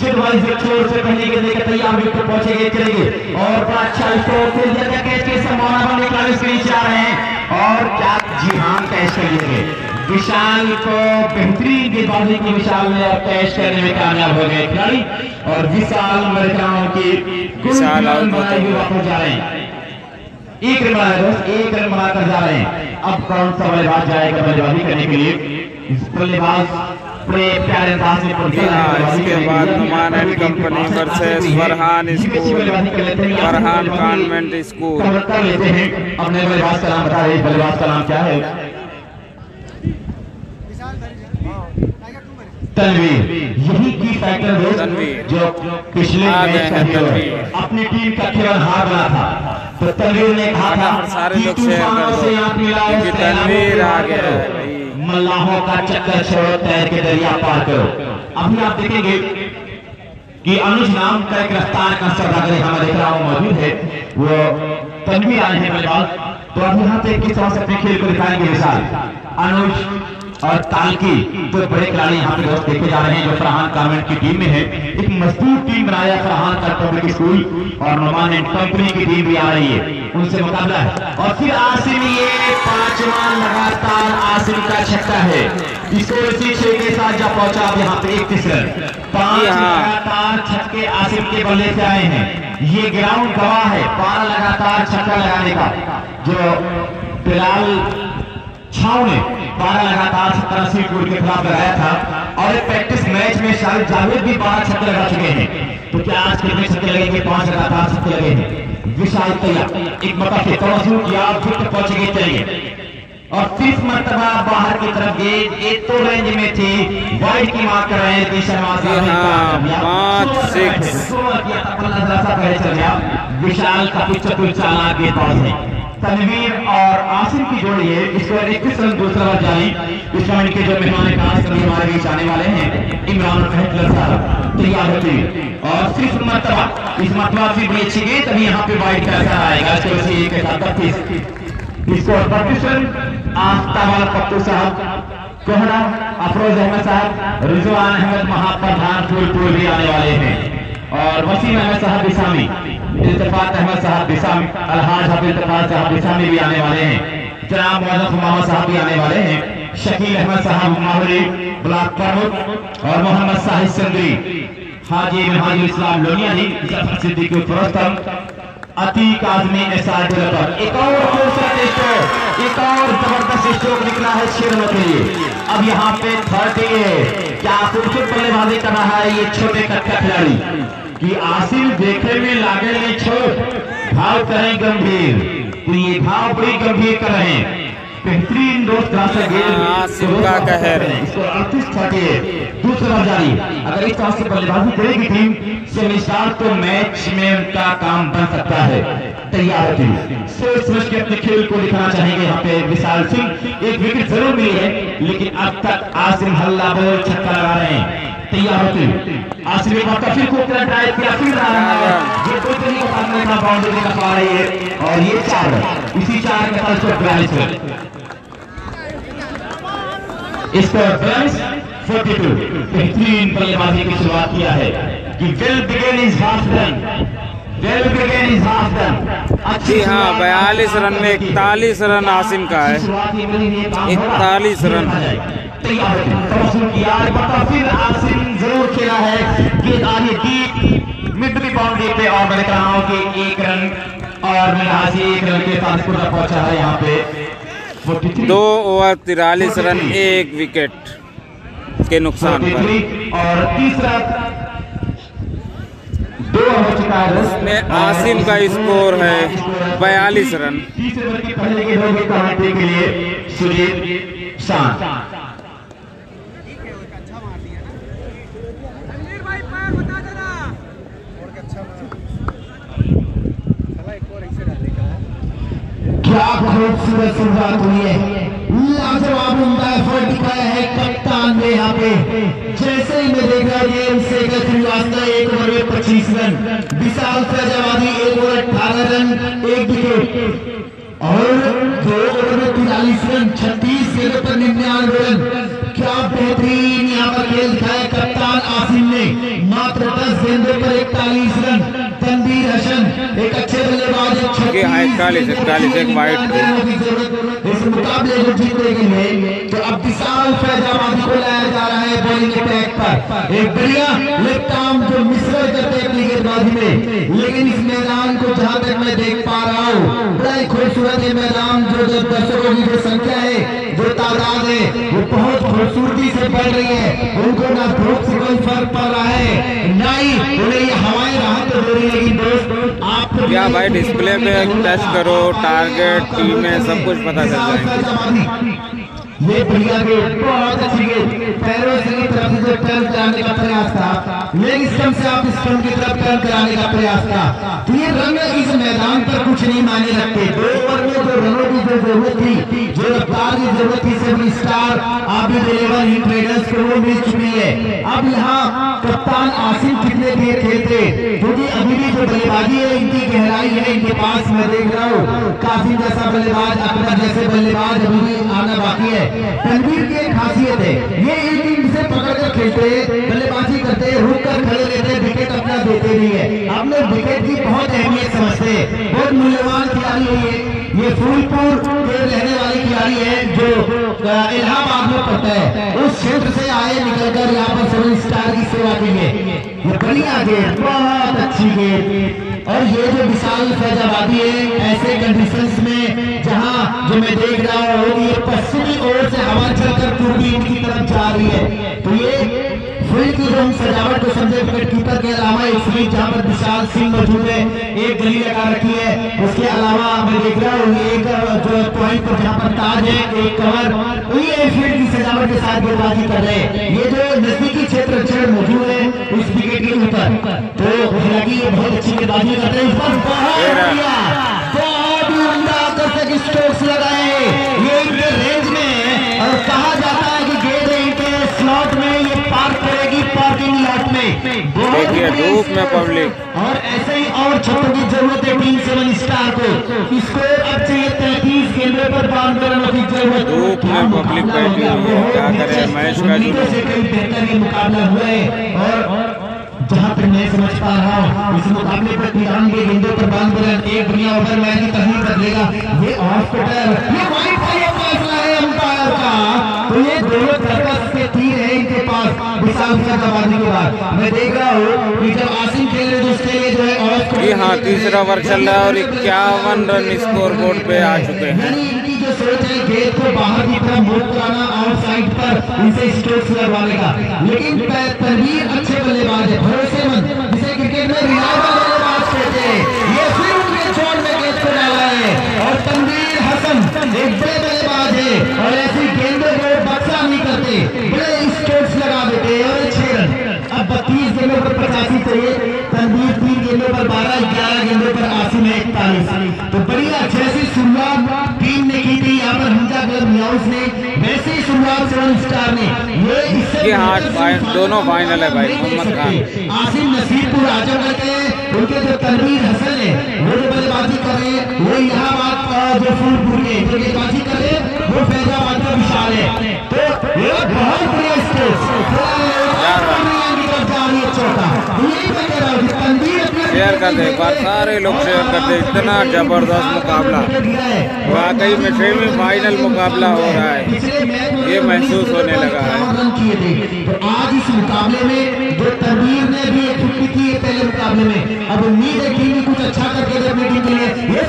जिद वाली सेट छोड़ से पहले के लेकर तैयार विकेट पहुंचेंगे चलेंगे और बड़ा अच्छा स्कोर खेल दिया कैच की संभावना बनने के लिए नीचे आ रहे हैं और क्या जी हाँ कैच कर लिए विशाल को। बेहतरीन गेंदबाजी की विशाल ने और कैच करने में कामयाब हो गए खिलाड़ी और विशाल अमेरिकाओं की विशाल वापस जा रहे हैं। एक रन बनाया दोस्त, एक रन बनाकर जा रहे हैं। अब कौन सा बल्लेबाज जाएगा बल्लेबाजी करने के लिए? बल्लेबाज प्यारे अंदाज में इसके बाद Numan and company versus Farhan school, Farhan convent school कर लेते हैं। अब नए बल्लेबाज का नाम बता रहे, बल्लेबाज का नाम क्या है? तनवीर। यही की फैक्टर दोस्त जो पिछले मैच का अपनी टीम का केवल हार बना था, तो तनवीर ने कहा था सारे लोग शेयर कर दो कि तनवीर आ गया है, मल्लाहों का चक्कर छोड़ो, तैर के दरिया पार करो। अभी आप देखेंगे कि अनुज नाम का एक रफ्तार का सौदागर यहाँ देख रहा हूँ मौजूद है, वो तनवीर आए हैं बल्लेबाज। तो अब यहाँ पे किस तरह से अपने खेल को दिखाएंगे विशाल, अनुज और तालकी तो बड़े खिलाड़ी यहाँ पे दोस्त देखे जा रहे हैं जो फरहान कॉन्वेंट की टीम में है। एक मजबूत टीम बनाया फरहान पब्लिक स्कूल और नोमान एंड कंपनी की टीम भी आ रही है, उनसे मुकाबला है। और फिर आसिम, ये 5वां लगातार आसिम का छक्का है, इसको इसी 6 के साथ जब पहुंचा अब यहाँ पे 31 रन, 5 लगातार छक्के आसिम के बल्ले से आए हैं। ये ग्राउंड गवाह है 12 लगातार छक्का लगाने का, जो बिलाल छाव ने 12 लगातार 70 गोल के खिलाफ लगाया था। और एक प्रैक्टिस मैच में शाहिद जावेद भी 12 छक्के लगा चुके हैं। तो क्या आज कितने छक्के लगेंगे? 5 लगातार छक्के लगे हैं। विशाल तैयार, एक मरतबा फिर तवज्जो किया, फिर पहुंचेंगे चलेंगे और 30 मरतबा बाहर की तरफ गेंद एक तो रेंज में थी, वाइड की मार कर रहे हैं विशाल का पिछले चालाक गेंदबाज है। तनवीर और आसिम की जोड़ी है, इस पर 21 रन दूसरा बार जारी। इस पर इनके जो मेहमान खास कभी हमारे बीच आने वाले हैं इमरान साहब तैयार होते हैं। और सिर्फ मरतबा इस मरतबा फिर भी अच्छी गेंद, तभी यहाँ पे वाइड का असर आएगा। इसके वजह से 32 रन आफ्ताब वाला पप्पू साहब, कोहरा अफरोज अहमद साहब, रिजवान अहमद महाप्रधान फूलपुर भी आने वाले हैं। और वसीम अहमद साहब बिसामी, इल्तिफात अहमद साहब बिसामी, अलहाज हाफिज इल्तिफात साहब बिसामी भी आने वाले हैं। जनाब मोहम्मद मोहम्मद साहब भी आने वाले हैं। शकील अहमद साहब माहौली ब्लॉक प्रमुख और मोहम्मद साहिद चंद्री, हाजी हाजी इस्लाम लोनियानी, जफर सिद्दीकी फरोस्तम, अतीक आजमी एसआर डेवलपर। एक और खूबसूरत स्ट्रोक, एक और जबरदस्त स्ट्रोक निकला है 6 रनों के लिए। अब यहाँ पे 30 है। क्या खूबसूरत बल्लेबाजी कर रहा है ये छोटे कद का खिलाड़ी कि आसिम देखने में लागे नहीं छोट, भाव करें गंभीर, तो ये भाव बड़ी गंभीर कर रहे हैं। बेहतरीन दोस्त आसिम का कहर, इसको 38 दूसरा जारी। अगर इस तरह से बल्लेबाजी करेगी टीम सेमीस्टार तो मैच में उनका काम बन सकता है। तैयार होती सोच समझ के अपने खेल को दिखाना चाहेंगे। यहाँ पे विशाल सिंह, एक विकेट जरूर मिली है लेकिन अब तक आसिम हल्ला बोल छक्का लगा रहे हैं। तैयार होती आसिम एक बार फिर खूब ड्राइव किया, फिर रहा है ये कोई तरीके का सामने का बाउंड्री का पा रही है। और ये 4 इसी 4 के साथ 42 इस पर 42 बेहतरीन बल्लेबाजी की शुरुआत किया है कि will begin is half done, will begin is half done. जी हाँ, 42 रन में 41 रन आसिम का है, 41 रन। फिर आसिम जरूर खेला है कि आगे डीप मिड की बाउंड्री पे, और मैंने कहा हूं कि 1 रन और मेरा 1 रन के साथ पहुंचा है यहाँ पे 2 ओवर 43 रन 1 विकेट के नुकसान पर। और तीसरा 2 हो चुका है इसमें आसिम का स्कोर है 42 रन। तीसरे ओवर की पहले के लिए सुजीत शान। क्या खूबसूरत शुरुआत हुई है, लाजवाब उम्दा एफर्ट दिखाया है कप्तान ने यहाँ पे। जैसे ही मैं देख रहा गेम शेखर श्रीवास्तव 1 ओवर में 25 रन, विशाल फैजाबादी 1 ओवर 18 रन 1 विकेट और 2 ओवर में 43 रन 36 गेंदों पर 99 रन। क्या बेहतरीन यहाँ पर खेल दिखाया कप्तान आसिम ने, मात्र 10 गेंदों पर 41 रन। तनवीर हसन एक अच्छे बल्लेबाज, 41 एक वाइड इस मुकाबले को जीतने के लिए तो अब विशाल फैजाबादी को लाया जा रहा है बॉलिंग अटैक पर। एक बढ़िया लेफ्ट आर्म जो मिश्रण करते हैं अपनी गेंदबाजी में, लेकिन इस मैदान को जहां तक मैं देख पा रहा हूँ बड़ा ही खूबसूरत है मैदान। जो दर्शकों की जो संख्या है, जो तादाद है, वो बहुत खूबसूरती से बढ़ रही है। उनको ना धूप से कोई फर्क पड़ रहा है, ना ही उन्हें ये हवाएं राहत दे रही है। लेकिन दोस्त आपको क्या भाई डिस्प्ले पे टच करो, टारगेट टीमें सब कुछ पता चल जाएंगे। ये बढ़िया गेंद, बहुत अच्छी गेंद, पैरों से की तरफ से जो टर्न कराने का प्रयास था, लेग स्टंप से आप स्टंप की तरफ टर्न कराने का प्रयास था। तो ये रन इस मैदान पर कुछ नहीं मायने रखते। 2 ओवर में जो रनों की जो जरूरत थी, जो रफ्तार की जरूरत थी, 7 स्टार आप भी डिलीवर ही ट्रेडर्स को वो मिल चुकी है। अब यहाँ कप्तान आसिम कितने देर खेलते, क्योंकि अभी भी जो बल्लेबाजी है इनकी गहराई है इनके पास। मैं देख रहा हूँ कासिम जैसा बल्लेबाज, अकबर जैसे बल्लेबाज अभी भी आना बाकी है। तनवीर की एक खासियत है, ये एक टीम से पकड़कर खेलते, बल्लेबाजी करते, रुक कर खड़े रहते, विकेट अपना देते नहीं है। अपने विकेट की बहुत अहमियत समझते हैं, बहुत मूल्यवान खिलाड़ी है ये फूलपुर के रहने वाली खिलाड़ी है जो इलाहाबाद में पड़ता है। उस क्षेत्र से आए निकलकर यहाँ पर 7 स्टार की सेवा की है। ये बढ़िया गेंद, बहुत अच्छी गेंद। और ये जो विशाल फैजाबादी है ऐसे कंडीशंस में जहां जो मैं देख रहा हूँ ये पश्चिमी ओर से हवा चलकर पूर्वी की तरफ जा रही है। तो ये फील्ड की जो हम सजावट को समझे विकेट कीपर के अलावा इस बीच जहाँ पर विशाल सिंह मौजूद है, एक गली लगा रखी है। उसके अलावा मैं देख रहा हूँ एक जो पॉइंट पर जहाँ पर ताज है, एक कवर, ये फील्ड की सजावट के साथ गेंदबाजी कर रहे हैं। ये जो नजदीकी क्षेत्र अक्षर मौजूद है इस विकेट के ऊपर, तो हालांकि ये बहुत अच्छी गेंदबाजी करते हैं। बहुत उम्दा आकर्षक स्ट्रोक्स लगाए ये इनके रेंज में, और कहा जाता है कि गेंद इनके स्लॉट में ये पार्क करेगी पार्किंग लॉट में। देखिए धूप में पब्लिक, और ऐसे ही और छक्कों की जरूरत है टीम 7 स्टार को। स्कोर अब चाहिए 33 गेंदों पर 52 रनों की जरूरत। धूप में पब्लिक बैठी हुई है, क्या करे मैच का बेहतर ये मुकाबला हुआ है। और जहां तक मैं समझ पा रहा हूँ इस मुकाबले पर 93 गेंदों पर 52 रन, एक बढ़िया ओवर मैच की तस्वीर कर लेगा। ये ऑफ कटर, ये वाइड का ये फैसला है अंपायर का। तो ये दोनों तरफ के तीर है इनके पास विशाल फैजाबादी के बाद। मैं देख रहा हूँ कि जब आसिम खेल रहे तो उसके लिए जो है ऑफ कटर। जी हाँ, तीसरा ओवर चल रहा है और 51 रन स्कोर बोर्ड पे आ चुके हैं। इनकी जो सोच है गेंद को बाहर की तरफ मूव कराना, आउट साइड पर इनसे स्ट्रोक्स लगवाने का। लेकिन तनवीर अच्छे बल्लेबाज है, भरोसेमंद, जिसे क्रिकेट में रिलायबल बल्लेबाज कहते हैं। ये फिर उनके छोड़ में गेंद को डाला है और तनवीर हसन एक बड़े बल्लेबाज है और ऐसी गेंदों को बक्सा नहीं करते, बड़े स्ट्रोक्स लगा देते हैं। और 6 रन, अब 32 गेंदों पर 85 चाहिए। तनवीर 3 गेंदों पर 12, 11 गेंदों पर आसिम है 41। तो बढ़िया जैसी शुरुआत टीम ने की थी यहाँ पर हमजा क्लब न्यूज ने, वैसे ही शुरुआत 7 स्टार ने। ये इससे दोनों फाइनल है भाई। मोहम्मद खान आसिम नसीरपुर आजमगढ़ के, उनके जो तनवीर हसन है वो जो बल्लेबाजी कर रहे हैं, वो इलाहाबाद जो फूलपुर के जो गेंदबाजी कर रहे हैं वो फैजाबाद का विशाल है। तो ये बहुत बढ़िया शेयर कर दे एक बार, सारे लोग शेयर कर दे। इतना जबरदस्त मुकाबला, वाकई में सेमीफाइनल मुकाबला हो रहा है, ये महसूस होने लगा है। तो आज इस मुकाबले में जो तनवीर ने भी एक छुट्टी की है पहले मुकाबले में, अब उम्मीद है टीम कुछ अच्छा करके दे अपनी टीम के लिए। ये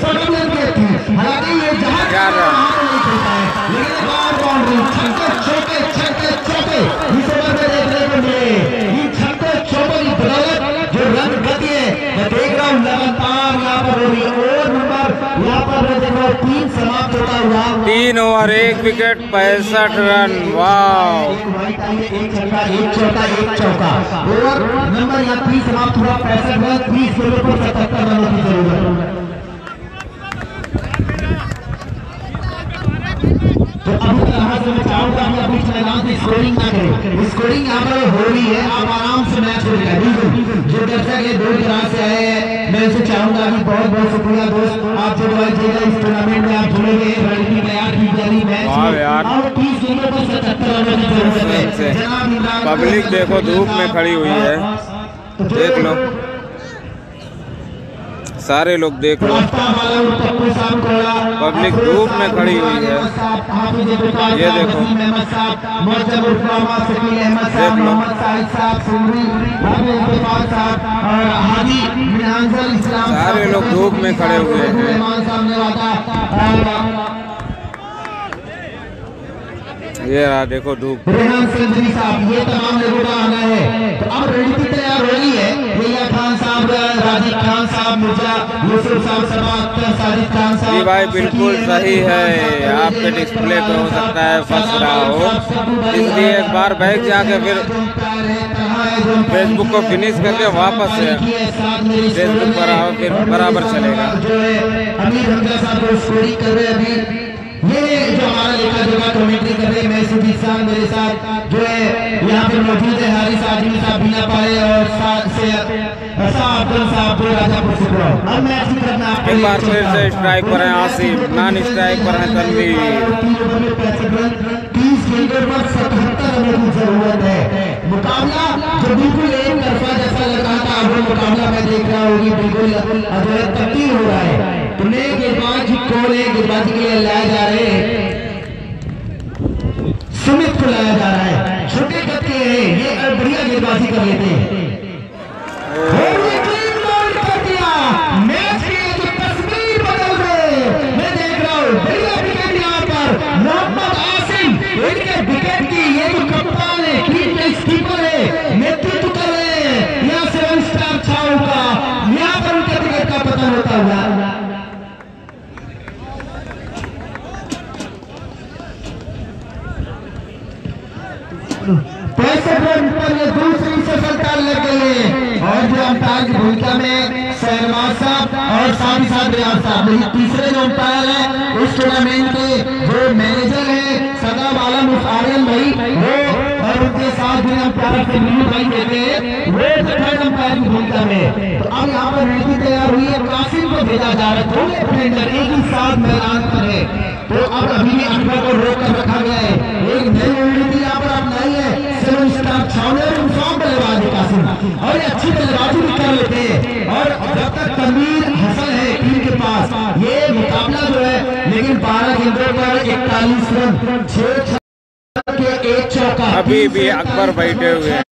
हालांकि ये जहां नहीं खेलता है, लेकिन बाउंड्री छक्के चौके छक्के चौके इस ओवर में देखने को मिले। इन छक्के चौकों की बदौलत जो रन गति है मैं देख रहा हूँ लगातार यहाँ पर हो रही है। और नंबर यहाँ पर मैं देख रहा हूँ 3 समाप्त होता हुआ, 3 ओवर 1 विकेट 65 रन। वाह, एक छक्का, एक चौका, एक चौका। और नंबर यहाँ 3 समाप्त हुआ, 65 रन, 30 गेंदों पर 77 रनों की जरूरत। तो अभी से मैं चाहूंगा कि अपनी मैदान से स्कोरिंग ना करें। स्कोरिंग यहाँ पर हो रही है, आप आराम से मैच हो रहा है। बिल्कुल जो दर्शक है दूर दराज से आए हैं, मैं उनसे चाहूंगा कि बहुत बहुत शुक्रिया दोस्त, आप जो इस टूर्नामेंट में आप जुड़े हुए रणनीति तैयार की जा रही मैच और 30 गेंदों पर 77 रनों की जरूरत है। पब्लिक देखो धूप में खड़ी हुई है, देख लो, सारे लोग देख लो, पब्लिक धूप में खड़ी हुई है। ये देखो, सारे लोग धूप में खड़े हुए हैं। ये रहा देखो धूप। रेहान संजनी साहब, ये तमाम लोगों का आना है। तो अब रणनीति तैयार हो रही है। भैया खान साहब, राजीव खान साहब, मिर्जा यूसुफ साहब, सबा अख्तर, साजिद खान साहब। जी भाई बिल्कुल सही है, आपके डिस्प्ले पे हो सकता है फंस रहा हो, इसलिए एक बार बैग जाके फिर फेसबुक को फिनिश करके वापस फेसबुक पर आओ, फिर बराबर चलेगा। जो है अमीर हमजा साहब जो स्कोरिंग कर रहे हैं अभी, ये जो हमारा लेखा जोखा कमेंट्री कर रहे हैं, मैं सुजीत साहब मेरे साथ जो है यहाँ पे मौजूद है, हारिस आजमी साहब, बीना पाले और अब्दुल साहब जो राजापुर से। अब मैच की करना एक बार फिर से स्ट्राइक पर है आसिफ, नॉन स्ट्राइक पर है तनवीर। 30 गेंदों पर 77 रनों की जरूरत है। मुकाबला जो बिल्कुल एक तरफा जैसा लग रहा था, वो मुकाबला मैं देख रहा होगी बिल्कुल जो है तब्दील हो रहा है। तो नए गेंदबाज कौन है, गेंदबाजी के लिए लाए जा रहे हैं, सुमित को लाया जा रहा है। छोटे कद के हैं ये, बढ़िया गेंदबाजी कर लेते हैं। कर दिया मैच की जो तस्वीर बदल गए, मैं देख रहा हूँ बढ़िया विकेट यहाँ पर मोहम्मद आसिम, इनके विकेट की ये जो कप्तान है, टीम के स्कीपर है, नेतृत्व कर रहे हैं यहाँ 7 स्टार छाऊ का, यहाँ पर उनके विकेट का पतन होता हुआ। पैंसठ रन पर ये दूसरी सफलता लग गई है। और जो अंपायर की भूमिका में शहरवाज साहब और साथ ही साथ रियाज साहब, यही तीसरे जो अंपायर है इस टूर्नामेंट के, जो मैनेजर है सदाब आलम आर्यन भाई वो, और उनके साथ जो अंपायर से नीलू भाई देते हैं वो थर्ड अंपायर की भूमिका में। तो अब यहाँ पर रणनीति तैयार हुई है, कासिम को भेजा जा रहा है, दोनों डिफेंडर एक ही साथ मैदान पर है। तो अब अभी भी अकबर को रोक कर रखा गया है, एक नई रणनीति यहाँ पर अपनाई है। 7 स्टार छावने बल्लेबाज है कासिम, और ये अच्छी बल्लेबाजी भी कर लेते हैं। और जब तक तनवीर हसन है टीम के पास, ये मुकाबला जो है, लेकिन 12 गेंदों पर 41 रन, 6 के 1 चौका। अभी भी अकबर बैठे हुए हैं।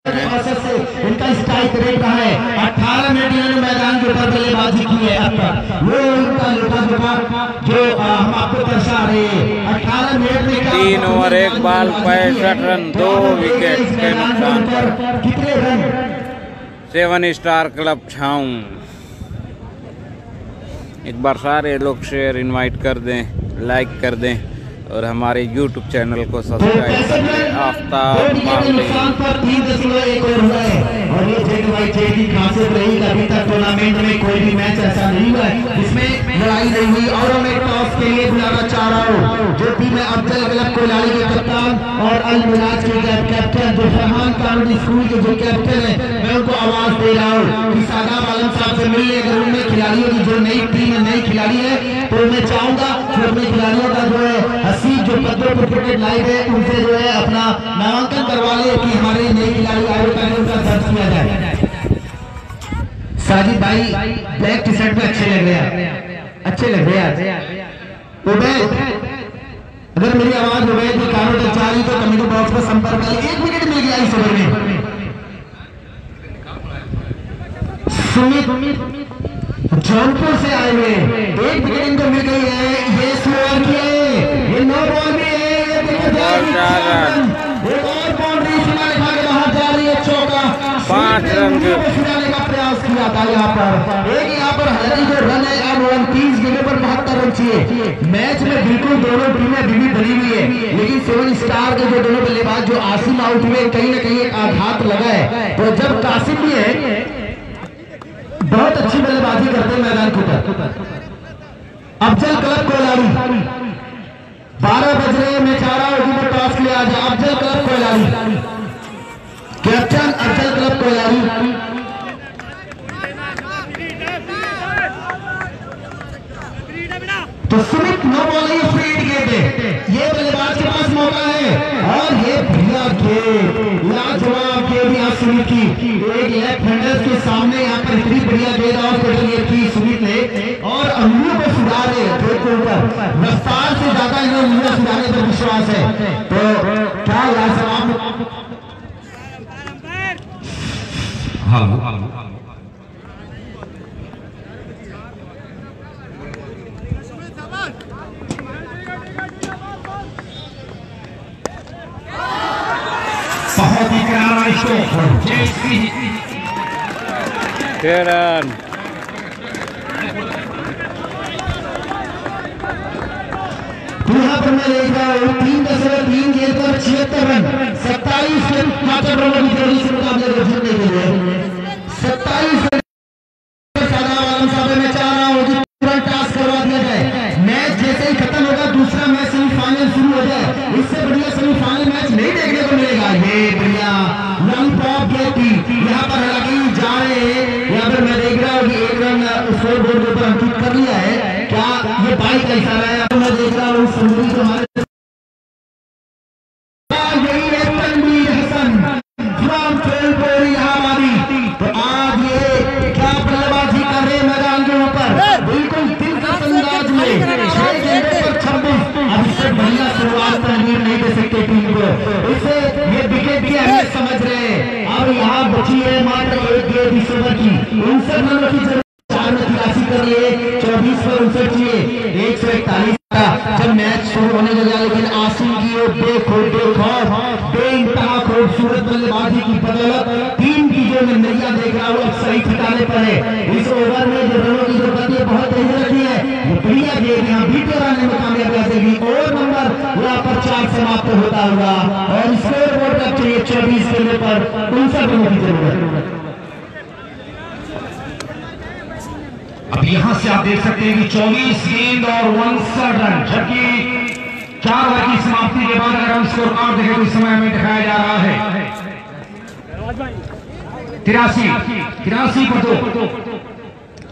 इनका स्ट्राइक रेट कहा है 18 मिनट इन्होंने मैदान के ऊपर बल्लेबाजी की है अकबर, वो इनका लेखा जो हम आपको दर्शा रहे हैं। 18 मिनट में 3 ओवर 1 बॉल 65 रन, 2 विकेट के नुकसान पर कितने रन। 7 star club छाऊं। एक बार सारे लोग शेयर इनवाइट कर दें, लाइक कर दें और हमारे YouTube चैनल को सब्सक्राइब कर दें। आफ्ताब पर 3.1 ओवर हुआ है, और ये जेड वाई जेड की खासियत रही, अभी तक टूर्नामेंट में कोई भी मैच ऐसा नहीं हुआ है जिसमें लड़ाई नहीं हुई। और मैं टॉस के लिए बुलाना चाह रहा हूँ जो टीम है अफजल क्लब कोलाली के कप्तान और अल मिराज के कैप्टन जो फरहान कॉन्वेंट स्कूल के जो कैप्टन है, मैं उनको आवाज दे रहा हूँ कि सादाब आलम साहब से मिलने, अगर उनमें खिलाड़ियों की जो नई टीम है, नई खिलाड़ी है, तो मैं चाहूंगा कि अपने खिलाड़ियों का जो है हसीब जो पद्दों पर क्रिकेट लाइव है, उनसे जो है अपना नामांकन करवा ले कि हमारे नए खिलाड़ी आए, पहले उनका दर्ज किया जाए। साजिद भाई ब्लैक टी शर्ट में अच्छे लग रहे हैं, अच्छे लग रहे हैं। उबैद, अगर मेरी आवाज उबैद की कानों तक जा रही तो कमेंट बॉक्स पर संपर्क करें। 1 विकेट मिल गया इस ओवर में। सुमित जौनपुर से आए हुए, 1 विकेट इनको मिल गई है। ये स्लोअर की है, ये 9 बॉल में है, एक और बाउंड्री सुनाने खा के बाहर जा रही है, चौका। 5 रन सुनाने का प्रयास किया था यहाँ पर, एक यहाँ पर हालांकि जो रन है अब 29 गेंदों पर 72 रन चाहिए। मैच में बिल्कुल दोनों टीमें अभी भी बनी हुई है, लेकिन 7 स्टार के जो दोनों बल्लेबाज जो आसिम आउट हुए, कहीं ना कहीं एक आघात लगा है। तो जब कासिम भी है बहुत अच्छी बल्लेबाजी करते हैं मैदान के ऊपर। अफजल क्लब कोलाली 12 बज रहे, मैं चाह रहा हूं कि टॉस के लिए आ जाए। Afzal club Kolali captain Afzal club Kolali. तो सुमित 9 बॉल है, स्पीड गेंद है, ये बल्लेबाज के पास मौका है, और ये बढ़िया गेंद, लाजवाब गेंद यहाँ सुमित की, एक लेफ्ट हैंडर के सामने यहाँ पर इतनी बढ़िया गेंद और गेंद की सुमित ने, और अंगुलियों को सुधारे गेंद के ऊपर, रफ्तार से ज्यादा इन्हें अंगुलियां सुधारने पर विश्वास है। तो क्या लाजवाब। रन। यहाँ पर मैं देख रहा हूँ 3 गेंद पर 76 रन, 27 रन 65 रनों की जोड़ी से मुकाबले को जीतने के लिए 27 रन में चाह रहा हूँ कि तुरंत टॉस करवा दिया जाए। मैच जैसे ही खत्म होगा दूसरा मैच सेमीफाइनल शुरू हो जाए। इससे बढ़िया सेमीफाइनल मैच नहीं देखने को मिलेगा। ये बढ़िया लॉलीपॉप गेटी यहाँ पर लगी जा रहे हैं। यहाँ पर मैं देख रहा हूँ कि 1 रन स्कोर बोर्ड के ऊपर अंकित कर लिया है। क्या ये बाइक का इशारा है? मैं देख रहा हूँ संदूरी को हमारे यही है तनवीर हसन फ्रॉम खेलपुर इलाहाबादी। तो आज ये क्या बल्लेबाजी कर रहे हैं मैदान के ऊपर, बिल्कुल दिलकश अंदाज में 6 गेंदों पर 26। अब इससे बढ़िया शुरुआत तनवीर नहीं दे सकते टीम को। इसे ये विकेट की अहमियत समझ रहे हैं। अब यहाँ बची है मात्र 1 गेंद इस ओवर की। 59 रनों की जरूरत, 4 में 83 कर लिए, 24 पर 59 चाहिए, 141 का जब मैच शुरू होने लगा। लेकिन आसिम की वो देखो बेइंतहा खूबसूरत बल्लेबाजी की बदौलत टीम की जो मैं नैया देख रहा हूँ अब सही ठिकाने पर है। इस ओवर में जो रनों की जो गति बहुत तेज रखी है, वो बढ़िया गेंद यहाँ बीते रन में कामयाब करेगी। और नंबर यहाँ पर 4 समाप्त होता होगा और स्कोर बोर्ड का चाहिए 24 करने पर 59 रनों की जरूरत। अब यहां से आप देख सकते हैं कि 24 गेंद और 59 रन, जबकि 4 ओवर की समाप्ति के बाद अगर हम स्कोर कार्ड देखें तो इस समय हमें दिखाया जा रहा है 83 पर 2।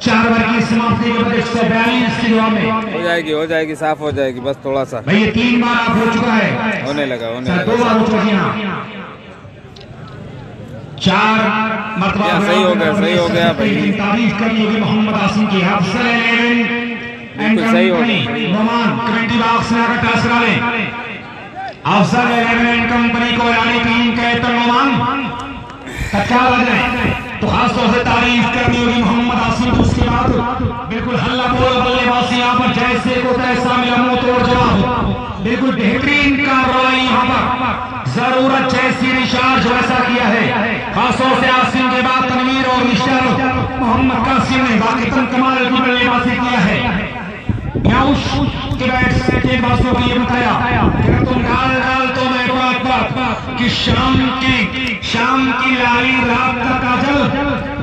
4 ओवर की समाप्ति के बाद 142 के जवाब में हो जाएगी साफ हो जाएगी। बस थोड़ा सा भाई ये 3 बार आप हो चुका है, होने लगा 2 बार हो चुका है। 4 मरतबा सही हो गया भाई। तारीफ करनी होगी मोहम्मद आसिम की। अफसर 11 सही हो गया। नोमान कमेटी बॉक्स में आकर टॉस करा लें। अफसर 11 कंपनी को यानी टीम के नोमान तत्काल आ जाए तो खासतौर से तारीफ करनी होगी मोहम्मद आसिम। उसके बाद बिल्कुल हल्ला बोल बल्लेबाजी यहाँ पर जैसे को तैसा मिला मुंह तोड़ जवाब, बिल्कुल बेहतरीन कार्रवाई यहाँ पर, जरूरत जैसी रिचार्ज वैसा किया है। खासतौर से आसिम के बाद तनवीर और मिस्टर मोहम्मद कासिम ने बाकी कमाल की बल्लेबाजी किया है। के गेंदबाजों को ये बताया कि तुम डाल तो मैं बात कि शाम की लाली रात का काजल,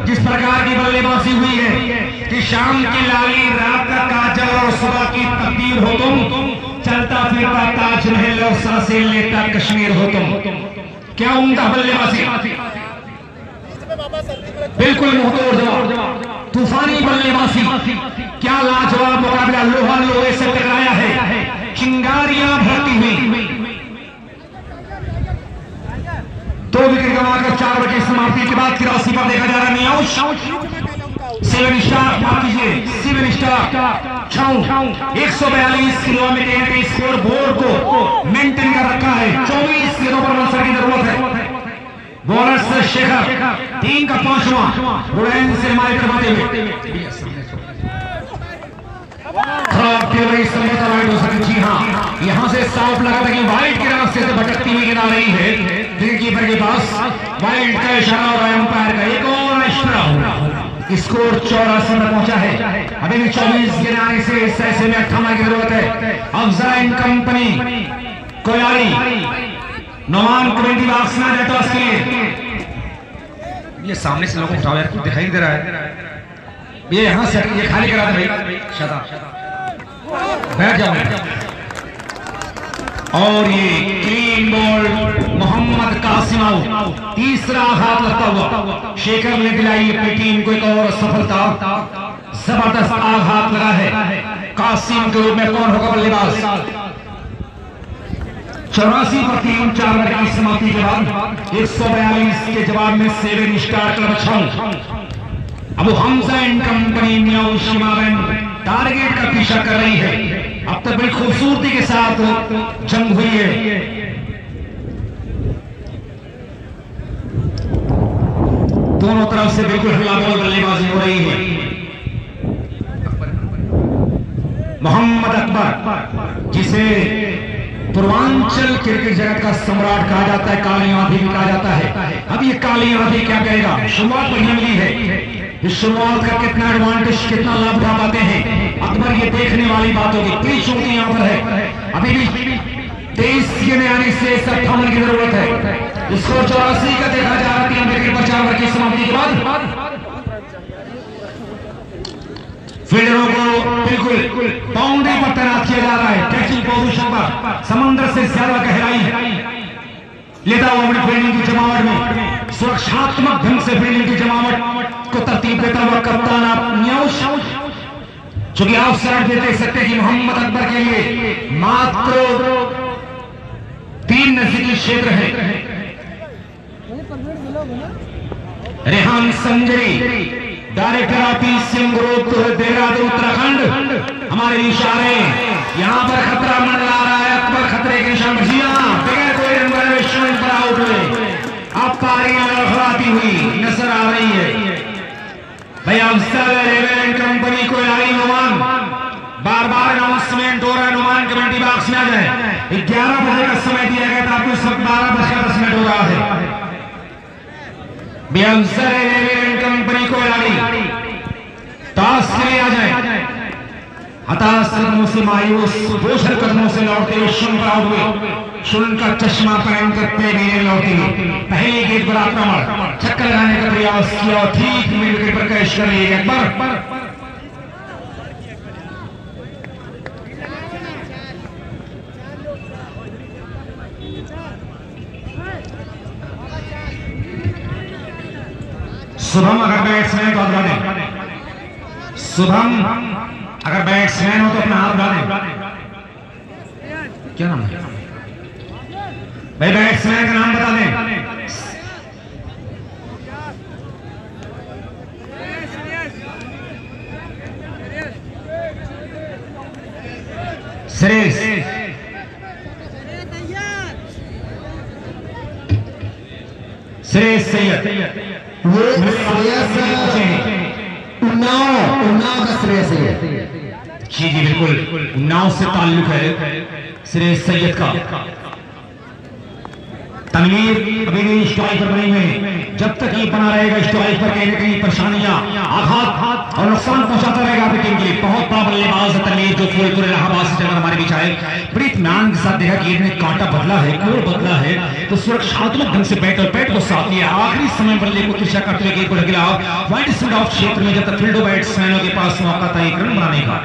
जिस प्रकार की बल्लेबाजी हुई है कि शाम की लाली रात का काजल और सुबह की तकदीर हो तुम, चलता फिरता ताजमहल और सांसें लेता कश्मीर हो तुम। क्या उम्दा बल्लेबाजी, बिल्कुल मुंहतोड़ जवाब, तूफानी बल्लेबाजी, क्या लाजवाब मुकाबला, लोहा लोहे से टकराया है, चिंगारियां भरती हुई। 2 विकेट गंवाकर 4 ओवर की समाप्ति के बाद 83 पर देखा जा रहा है 7 स्टार, माफ कीजिए 7 स्टार 142 किलोमीटर के स्कोर बोर्ड को मेंटेन कर रखा है। 24 गेंदों पर आंसर की जरूरत है। बॉलर शेखर 3 का 5वां बुलैन से मार करवाते हुए खराब खेल समझौता वाइड हो सकती। जी हाँ, यहां से साफ लगा था कि वाइड के रास्ते से भटकती हुई गिरा रही है। विकेटकीपर के पास वाइड का इशारा और एम्पायर का एक और इशारा। स्कोर 84 में पहुंचा है। अभी भी 24 गेंद आने से इस ऐसे में 58 की जरूरत है। Afzal and company Koyari Noman commentary box में नेटवर्क के लिए ये सामने से लोगों को उठाओ यार, कुछ दिखाई नहीं दे रहा है। ये यहां से ये खाली करा दे भाई, बैठ जाओ। और ये clean bowl Mohammad Qasim out, तीसरा हाथ लगता हुआ शेखर ने दिलाई अपनी टीम को एक और सफलता। जबरदस्त आघात लगा है कासिम के रूप में। कौन होगा बल्लेबाज? 84 पर 3, 4 ओवर की समाप्ति के बाद 142 के जवाब में 7 star club Chhau Abu Hamza and company मियां शिमावन टारगेट का पीछा कर रही है। अब तक बड़ी खूबसूरती के साथ जंग हुई है। दोनों तरफ से बिल्कुल हल्लाबोल बल्लेबाजी हो रही है। मोहम्मद अकबर जिसे पूर्वांचल क्रिकेट जगत का सम्राट कहा जाता है, काली आंधी भी कहा जाता है। अब ये काली आंधी क्या करेगा? शुरुआत बढ़िया मिली है, इस शुरुआत का कितना एडवांटेज, कितना लाभ उठा पाते हैं अकबर, ये देखने वाली बात होगी। पिच उनकी यहाँ पर है, अभी भी 23 गेंदें आने से 58 की जरूरत है। स्कोर 84 का देखा जा रहा है 3 विकेट पर 4 ओवर की समाप्ति के बाद। फील्डरों को बिल्कुल बाउंड्री पर तैनात किया जा रहा है, कैचिंग पोजीशन पर, समंदर से ज्यादा गहराई लेता हुआ अपनी फील्डिंग की जमावट में, सुरक्षात्मक ढंग से फील्डिंग की जमावट को तरतीब देता हुआ कप्तान आप चूंकि आप शर्ट देख सकते हैं कि मोहम्मद अकबर के लिए मात्र 3 नजदीकी क्षेत्र है। Rehan Sanjari, director of PCM group Dehradun Uttarakhand, हमारे इशारे यहां पर खतरा मंडरा रहा है। अकबर खतरे के निशान पर बगैर कोई रन बनाए पर आउट हुए। अब पारियां लड़खड़ाती हुई नजर आ रही है। भैया कंपनी को अनुमान, बार बार अनाउंसमेंट हो रहा है, अनुमान कमेटी बॉक्स में आ जाए। 11 बजे का समय दिया गया था, आपको सब 12:10 हो रहा है। कंपनी को टॉस के लिए आ जाए। हताश कदमों से मायूस, बोझल कदमों से लौटते हुए शुन आउट हुए। शुन का चश्मा पहनकर पे नहीं लौटी। पहली गेंद पर आक्रमण, चक्कर लगाने का प्रयास किया और ठीक मिड विकेट पर कैच कर लिए अकबर। शुभम अगर बैट्समैन तो बता दें, शुभम अगर बैट्समैन हो तो अपना हाथ बता दें। क्या नाम है भाई? बैट्समैन का नाम बता दें। श्रेयस सैयद, वो श्रेयस उन्नाव का श्रेयस है। जी जी बिल्कुल, उन्नाव से ताल्लुक है श्रेयस सैयद का। तनवीर अभी भी स्ट्राइक पर बने हुए, जब तक ये बना रहेगा स्ट्राइक पर कहीं ना कहीं परेशानियां, आघात और नुकसान पहुंचाता रहेगा अपनी टीम के लिए। बहुत बड़ा बल्लेबाज है तनवीर, जो फूलपुर इलाहाबाद से चलकर हमारे बीच आए। बड़ी इत्मीनान के साथ देखा कि ने कांटा बदला है, क्यों बदला है, तो सुरक्षात्मक ढंग से बैट और बैट को साथ लिया। आखिरी समय बल्ले को तिरछा करते हुए गेंद को ढकेला वाइड स्टैंड ऑफ क्षेत्र में, जब तक फील्डो बैट्समैनों के पास मौका था एक रन बनाने का।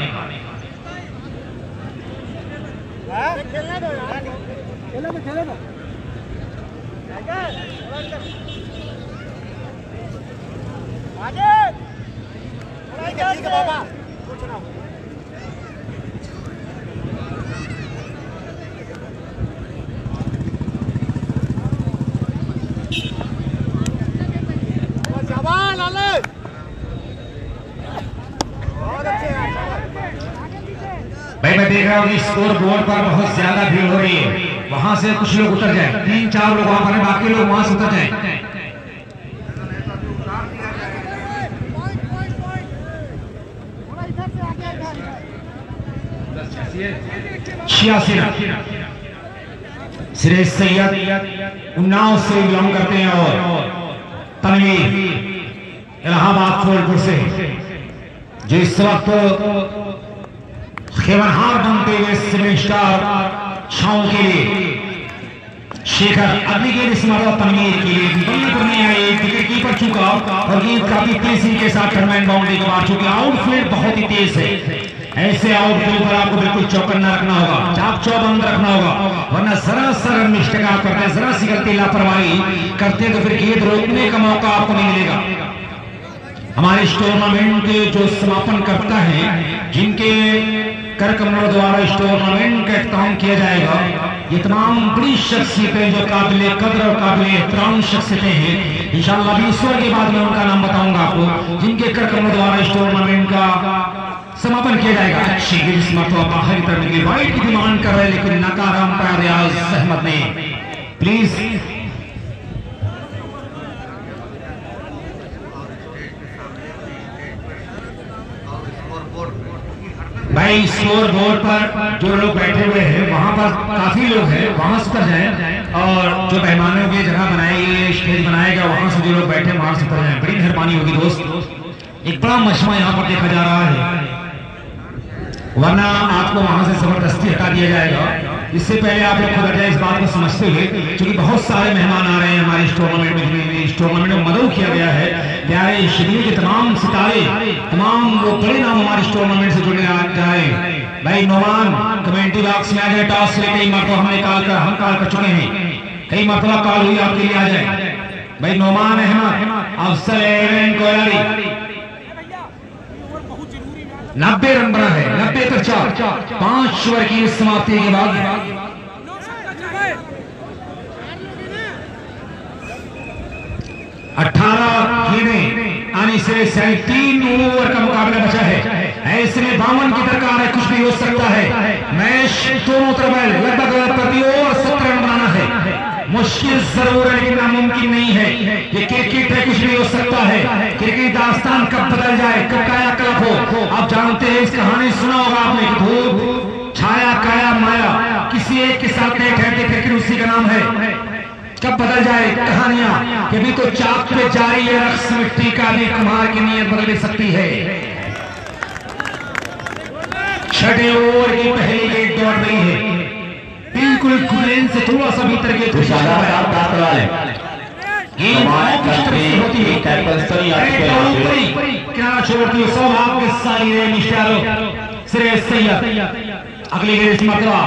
भाई मैं देख रहा हूँ कि स्कोर बोर्ड पर बहुत ज्यादा भीड़ हो रही है, वहां से कुछ लोग उतर जाए, 3-4 लोग वहां पर, बाकी लोग वहां से उतर जाए। 86 श्रेयस सैयद उन्नाव से बिलोंग करते हैं और तनवीर इलाहाबाद फूलपुर से, जो इस वक्त खेवनहार बनते हुए सिविल स्टार छाओं के लिए शेखर अगली गेंद इस मरतबा तनवीर के लिए बल्ले पर नहीं आई, विकेट कीपर चुका और गेंद काफी तेजी के साथ टर्नमैन बाउंड्री के बाद, चूंकि आउटफील्ड बहुत ही तेज है। ऐसे आउटफील्ड पर आपको बिल्कुल चौकन्ना रखना होगा, चाप चौबंद रखना होगा, वरना जरा सा रन मिस्टेक आप करते हैं, जरा सी गलती लापरवाही करते तो फिर गेंद रोकने का मौका आपको नहीं मिलेगा। हमारे इस टूर्नामेंट के जो समापन करता है, जिनके कर कमलों द्वारा इस टूर्नामेंट का इख्तिताम किया जाएगा, ये तमाम बड़ी शख्सियतें जो काबिल कदर और काबिल एहतराम शख्सियतें हैं, इंशाअल्लाह भी ईश्वर के बाद में उनका नाम बताऊंगा आपको, जिनके कर कमलों द्वारा इस टूर्नामेंट का समापन किया जाएगा। अच्छी गिर मरतबा बाहर करने की वाइड की डिमांड कर रहे, लेकिन नकार अंपायर रियाज अहमद ने। प्लीज भाई भाई स्कोर बोर्ड पर जो लोग बैठे हुए हैं वहां पर काफी लोग हैं, वहां से उतर जाएं और जो मेहमानों की जगह बनाएगी, स्टेज बनाएगा, वहां से जो लोग बैठे वहां से उतर जाएं। बड़ी मेहरबानी होगी दोस्त। एक बड़ा मशमा यहाँ पर देखा जा रहा है, वरना आपको वहां से जबरदस्ती हटा दिया जाएगा। इससे पहले आप लोग खुद इस बात को समझते हुए, क्योंकि बहुत सारे मेहमान आ रहे हैं हमारे इस टूर्नामेंट में। इस टूर्नामेंट में मदऊ किया गया है, प्यारे शिविर के तमाम सितारे, तमाम वो बड़े नाम हमारे इस टूर्नामेंट से जुड़ने आ जाए। भाई नोमान कमेंट्री बॉक्स में आ जाए, टॉस से कई मरतबा हम कॉल कर चुके हैं, कई मरतबा कॉल हुई, आपके लिए आ जाए। भाई नोमान अहमद, अफसल कोयलारी 90 रन बना है, 90 पर 4, 5 ओवर की समाप्ति के बाद 18 गेंदें आने से 3 ओवर का मुकाबला बचा है। ऐसे में 52 की दरकार है, कुछ भी हो सकता है। मैच दोनों तरफ लगभग प्रति ओवर 70 रन बनाना है। मुश्किल जरूर है लेकिन नामुमकिन नहीं है। ये क्रिकेट है, कुछ भी हो सकता है। क्रिकेट दास्तान कब बदल जाए, कब काया कल्प हो, आप जानते हैं। इस कहानी सुना होगा आपने, धूप छाया काया माया, किसी एक के साथ नहीं ठहरते, क्रिकेट उसी का नाम है। कब बदल जाए कहानियां, कभी तो चाक पे जारी है रक्स मिट्टी का भी, कुम्हार की नीयत बदल भी सकती है। 6 ओवर की पहली गेंद दौड़ रही है, बिल्कुल गुलेन से थोड़ा सा भीतर के होती है, क्या छोड़ती है सौभाग्यशाली मिस्टर श्रेयस सैयद। अगली गेंद मतवा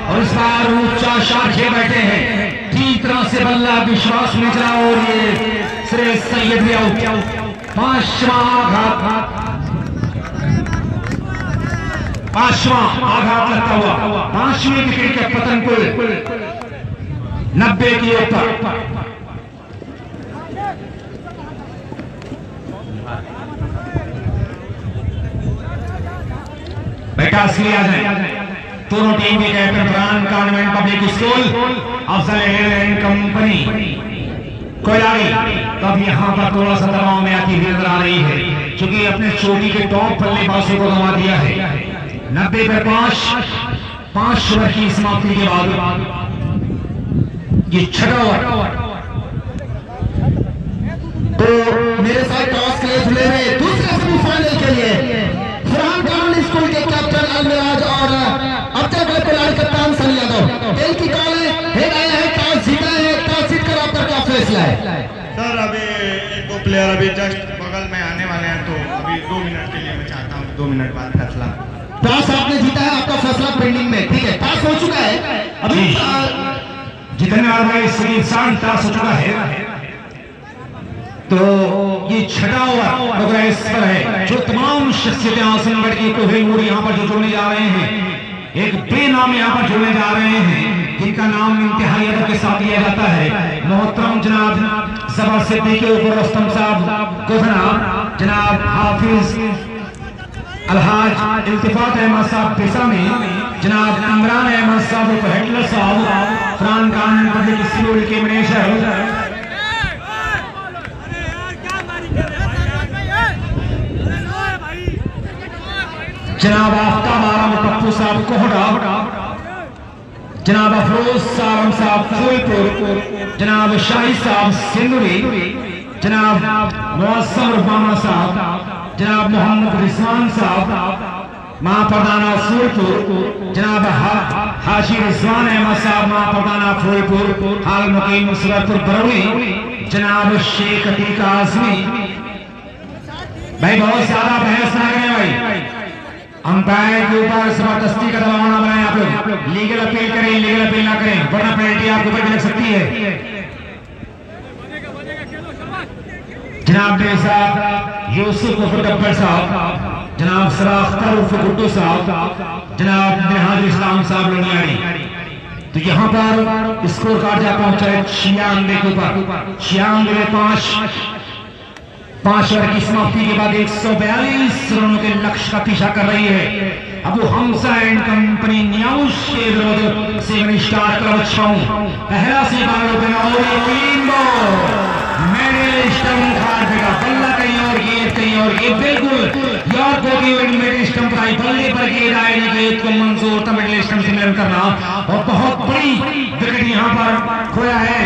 और इस बार ऊंचा शाट खेल बैठे हैं, ठीक तरह से बल्ला विश्वास में चला और ये श्रेयस सैयद भी आउट। 5वां आघात लगता हुआ 5वीं विकेट के पतन को 90 की ऊपर। बेटा असली आ जाए, दोनों टीम के captain Farhan convent public school, Afzal and company कोयलारी। तब यहाँ पर थोड़ा सा दबाव में आती हुई नजर आ रही है, क्योंकि अपने चोटी के टॉप बल्लेबाजों को गंवा दिया है। 90 पर 5 ओवर की समाप्ति के बाद ये 6वां ओवर। तो मेरे साथ टॉस के लिए जुड़े हुए दूसरे सेमीफाइनल के लिए फरहान कॉन्वेंट स्कूल के कैप्टन अलमिराज और अब्दुल कोयलारी कप्तान सनी यादव। खेल की कॉल हेड आया है, टॉस जीता है, टॉस जीतकर आपका क्या फैसला है? सर अभी 1-2 प्लेयर अभी जस्ट बगल में आने वाले हैं, तो अभी 2 मिनट के लिए मैं चाहता हूँ 2 मिनट बाद फैसला। टॉस आपने जीता है, आपका फैसला पेंडिंग में, ठीक है। टॉस हो चुका है, अभी जीतने वाला टॉस हो चुका है। तो ये 6वां ओवर प्रोग्रेस पर है। जो तमाम शख्सियतें आसनगढ़ की कोहिनूर यहाँ पर जो जुड़ने जा रहे हैं, एक बेनाम यहाँ पर जुड़ने जा रहे हैं, जिनका नाम इंतहाई अदब के साथ लिया जाता है। मोहतरम जनाब ज़फर सिद्दीकी उर्फ रुस्तम साहब गोधना, जनाब हाफिज अलहाज इल्तिफात अहमद साहब पिसामी, जनाब इमरान अहमद साहब उर्फ हिटलर साहब, फरहान कॉन्वेंट पब्लिक स्कूल के मैनेजर, जनाब आफ्ताब आलम पप्पू साहब कोहड़ा, जनाब अफरोज साहब फूलपुर, जनाब शाही साहब सिंदूरी, जनाब मुअस्सम रुफाना साहब, जनाब मोहम्मद रिजवान साहब महाप्रधाना फूलपुर, जनाब हाशी रिजवान अहमद साहब महाप्रधाना फूलपुर हाल मुकीम मुसरतपुर बरौनी, जनाब शेख अतीक आजमी। भाई बहुत ज्यादा बहस ना करें भाई, अंपायर के ऊपर जबरदस्ती का दबाव ना बनाएं। आप लोग लीगल अपील करें, लीगल अपील ना करें, वरना पेनल्टी आपके ऊपर लग सकती है। जनाब साहब यूसुफ उर्फ गब्बर साहब, जनाब सरा अख्तर उर्फ गुड्डू साहब, जनाब निहाज इस्लाम साहब लोनियाड़ी। तो यहाँ पर स्कोर कार्ड जा पहुंचा है 96 के ऊपर, 96 5 ओवर की समाप्ति के बाद 142 रनों के लक्ष्य का पीछा कर रही है। अबू हमजा एंड कंपनी न्याउश के विरुद्ध 7 स्टार क्लब छाऊं पहला से 12 रुपए और एक क्लीन बॉल मेडल स्टम्प खाट देगा, बल्ला कहीं और गेंद कहीं और, ये बिल्कुल योर को मिडिल स्टंप पर आई बल्ले पर किए जाएंगे गेंद को मंजूर था मिडिल स्टंप से मिलन करना और बहुत बड़ी विकेट यहाँ पर खोया है।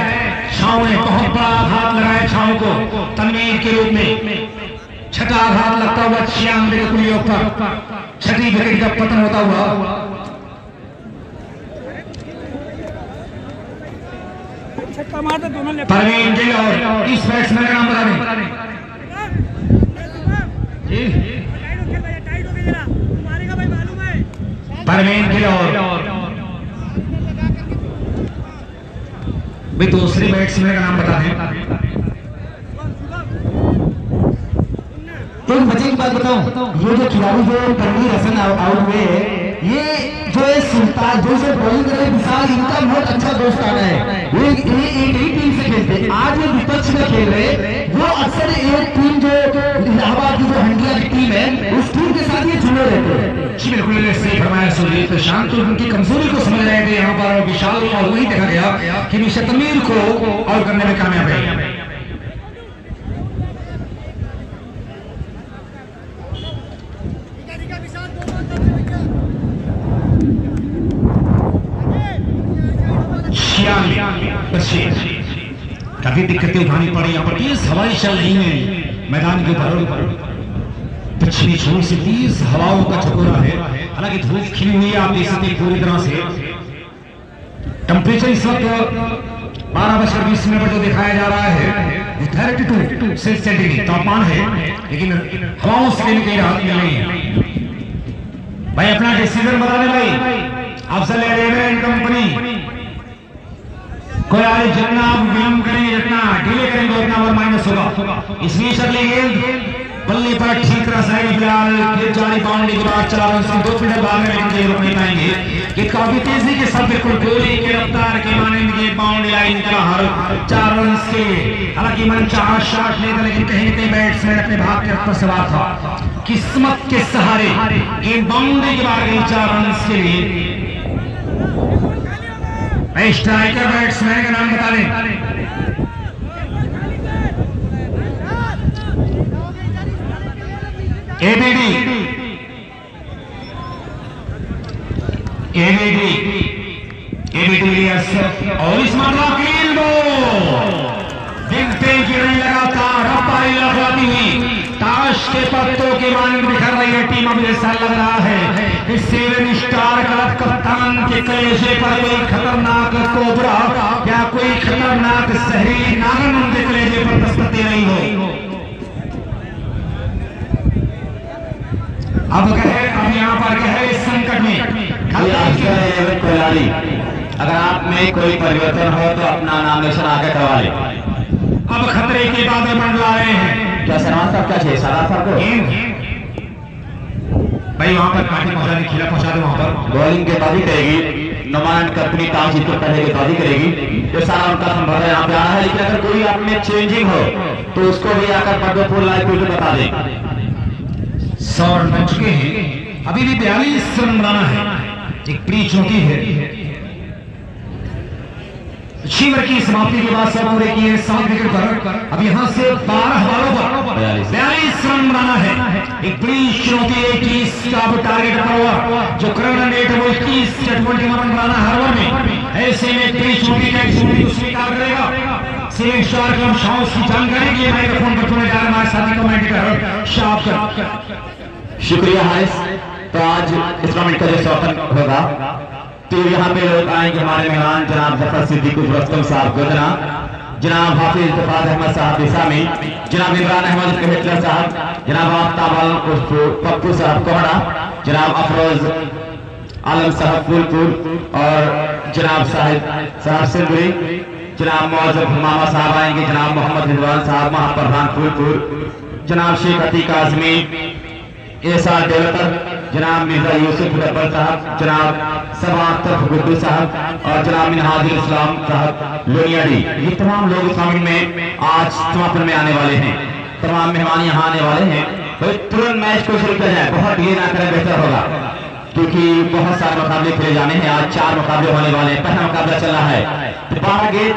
छाव ने बहुत बड़ा आघात लगाया छाव को तनवीर के रूप में, छठा आघात लगता हुआ 96 के कुल योग पर छठी विकेट का पतन होता हुआ। परवीन गिल और इस बैट्समैन का नाम बता दें। परवीन गिल और भाई दूसरे बैट्समैन का नाम बता दें। तो मजे की बात बताऊं, ये जो खिलाड़ी जो तनवीर हसन आउट हुए ये जो है सुल्तान जो से बॉलिंग कर रहे विशाल, इनका बहुत अच्छा दोस्ताना है। ये एक ही टीम से खेलते हैं। आज ये विपक्ष में खेल रहे, वो अक्सर एक टीम जो इलाहाबाद की जो हंडिया की टीम है उस टीम के साथ ये जुड़े रहते हैं। जी बिल्कुल सही फरमाया सुजीत। शांत उनकी कमजोरी को समझ रहे थे यहाँ पर विशाल, और वही देखा गया कि मिस्टर तनवीर को आउट करने में कामयाब है। काफी दिक्कतें उठानी पड़ी यहाँ पर, तेज हवाएं चल रही हैं मैदान के ऊपर, पश्चिमी छोर से तेज हवाओं का झकोरा है। हालांकि धूप खिली हुई है, आप देख सकते हैं पूरी तरह से। टेम्परेचर इस वक्त 12:20 पर जो दिखाया जा रहा है 32 सेंटीग्रेड तापमान है, लेकिन हवाओं से कहीं कहीं राहत मिल रही है। भाई अपना डिसीजन बता दें भाई, अफजल एंड कंपनी कोई आगे जितना आप विलंब करेंगे, जितना डिले करेंगे उतना और माइनस होगा। इसलिए अगली गेंद बल्ले पर ठीक तरह से फिलहाल गेंद जारी बाउंड्री के बाद चला रहा 2 फीट बाद में रोक नहीं पाएंगे। ये काफी तेजी के साथ बिल्कुल गोली की रफ्तार के मानेंगे बाउंड्री लाइन का हर 4 रन के। हालांकि मन चाहा शॉट नहीं था, लेकिन कहीं न कहीं बैट्समैन अपने भाग के पर सवार था। किस्मत के सहारे गेंद बाउंड्री के बाद गई 4 रन के लिए। स्ट्राइकर बैट्समैन का नाम बता दें। एबीडी और इस मामला क्लीन बॉल देखते कि रन लगातार अपारी लगाती हुई ताश के पत्तों के मानक बिखर रही है टीम। अब ऐसा लग रहा है इस 7 स्टार क्लब कप्तान के कलेजे पर कोई खतरनाक कोबरा या कोई खतरनाक जहरीली नागन उनके कलेजे पर दस्तक दे रही हो। अब यहाँ पर गहरे संकट में खिलाड़ी, अगर आप में कोई परिवर्तन हो तो अपना नामिनेशन आगे करवा ले। अब खतरे के बादल मंडरा रहे हैं। क्या सलमान साहब क्या चाहिए सलाह साहब को? भाई वहां पर काटी पहुंचाने खिला पहुंचा दो। वहां पर बॉलिंग के बाजी करेगी नुमान कंपनी काम जीत कर पहले के बाजी करेगी। ये सारा उनका संभव है, यहाँ पे आना है। लेकिन अगर कोई आप में चेंजिंग हो तो उसको भी आकर पद्मपुर लाइव को बता दें। 100 रन बन चुके हैं, अभी भी 42 रन बनाना है। एक बड़ी चुनौती है। शिवर की समाप्ति के बाद 100 पूरे किए 7 विकेट पर। अब यहां से 12 बॉलों पर 42 रन बनाना है। एक बड़ी चुनौती है। 21 का टारगेट रखा हुआ, जो करंट रेट है वो 21 20 रन बनाना हर ओवर में। ऐसे में बड़ी चुनौती का स्वीकार करेगा। सेवन स्टार क्लब शाह की जानकारी के माइक्रोफोन पर तुम्हें जा हमारे साथी कमेंटेटर शाह कर। शुक्रिया हारिस। तो आज इस टूर्नामेंट का जो समापन होगा तो यहाँ पे लोग आएंगे हमारे मेहमान जनाब जफर सिद्दीक रस्तम साहब गोदना, जनाब हाफिज इत्तेफाक अहमद साहब इसामी, जनाब इमरान अहमद कहतला साहब, जनाब आफ्ताब आलम पप्पू साहब कोहड़ा, जनाब अफरोज आलम साहब फूलपुर और जनाब साहब सिंधुरी, जनाब मौजूद मामा साहब आएंगे, जनाब मोहम्मद रिजवान साहब महाप्रधान फूलपुर, जनाब शेख अतीक आजमी एसआर डेवलपर, जनाब मिर्जा यूसुफ मुदब्बर साहब, जनाब सबा अख्तर गुड्डू साहब और जनाब मिनहाजुल इस्लाम साहब लोनियाडी। ये तमाम लोग इस टूर्नामेंट में आज समापन में आने वाले हैं। तमाम मेहमान यहाँ आने वाले हैं। तो तुरंत मैच को शुरू किया जाए, बहुत देर ना करें बेहतर होगा, क्योंकि बहुत सारे मुकाबले खेले जाने हैं। आज 4 मुकाबले होने वाले हैं। पहला मुकाबला चल रहा है 12 गेंद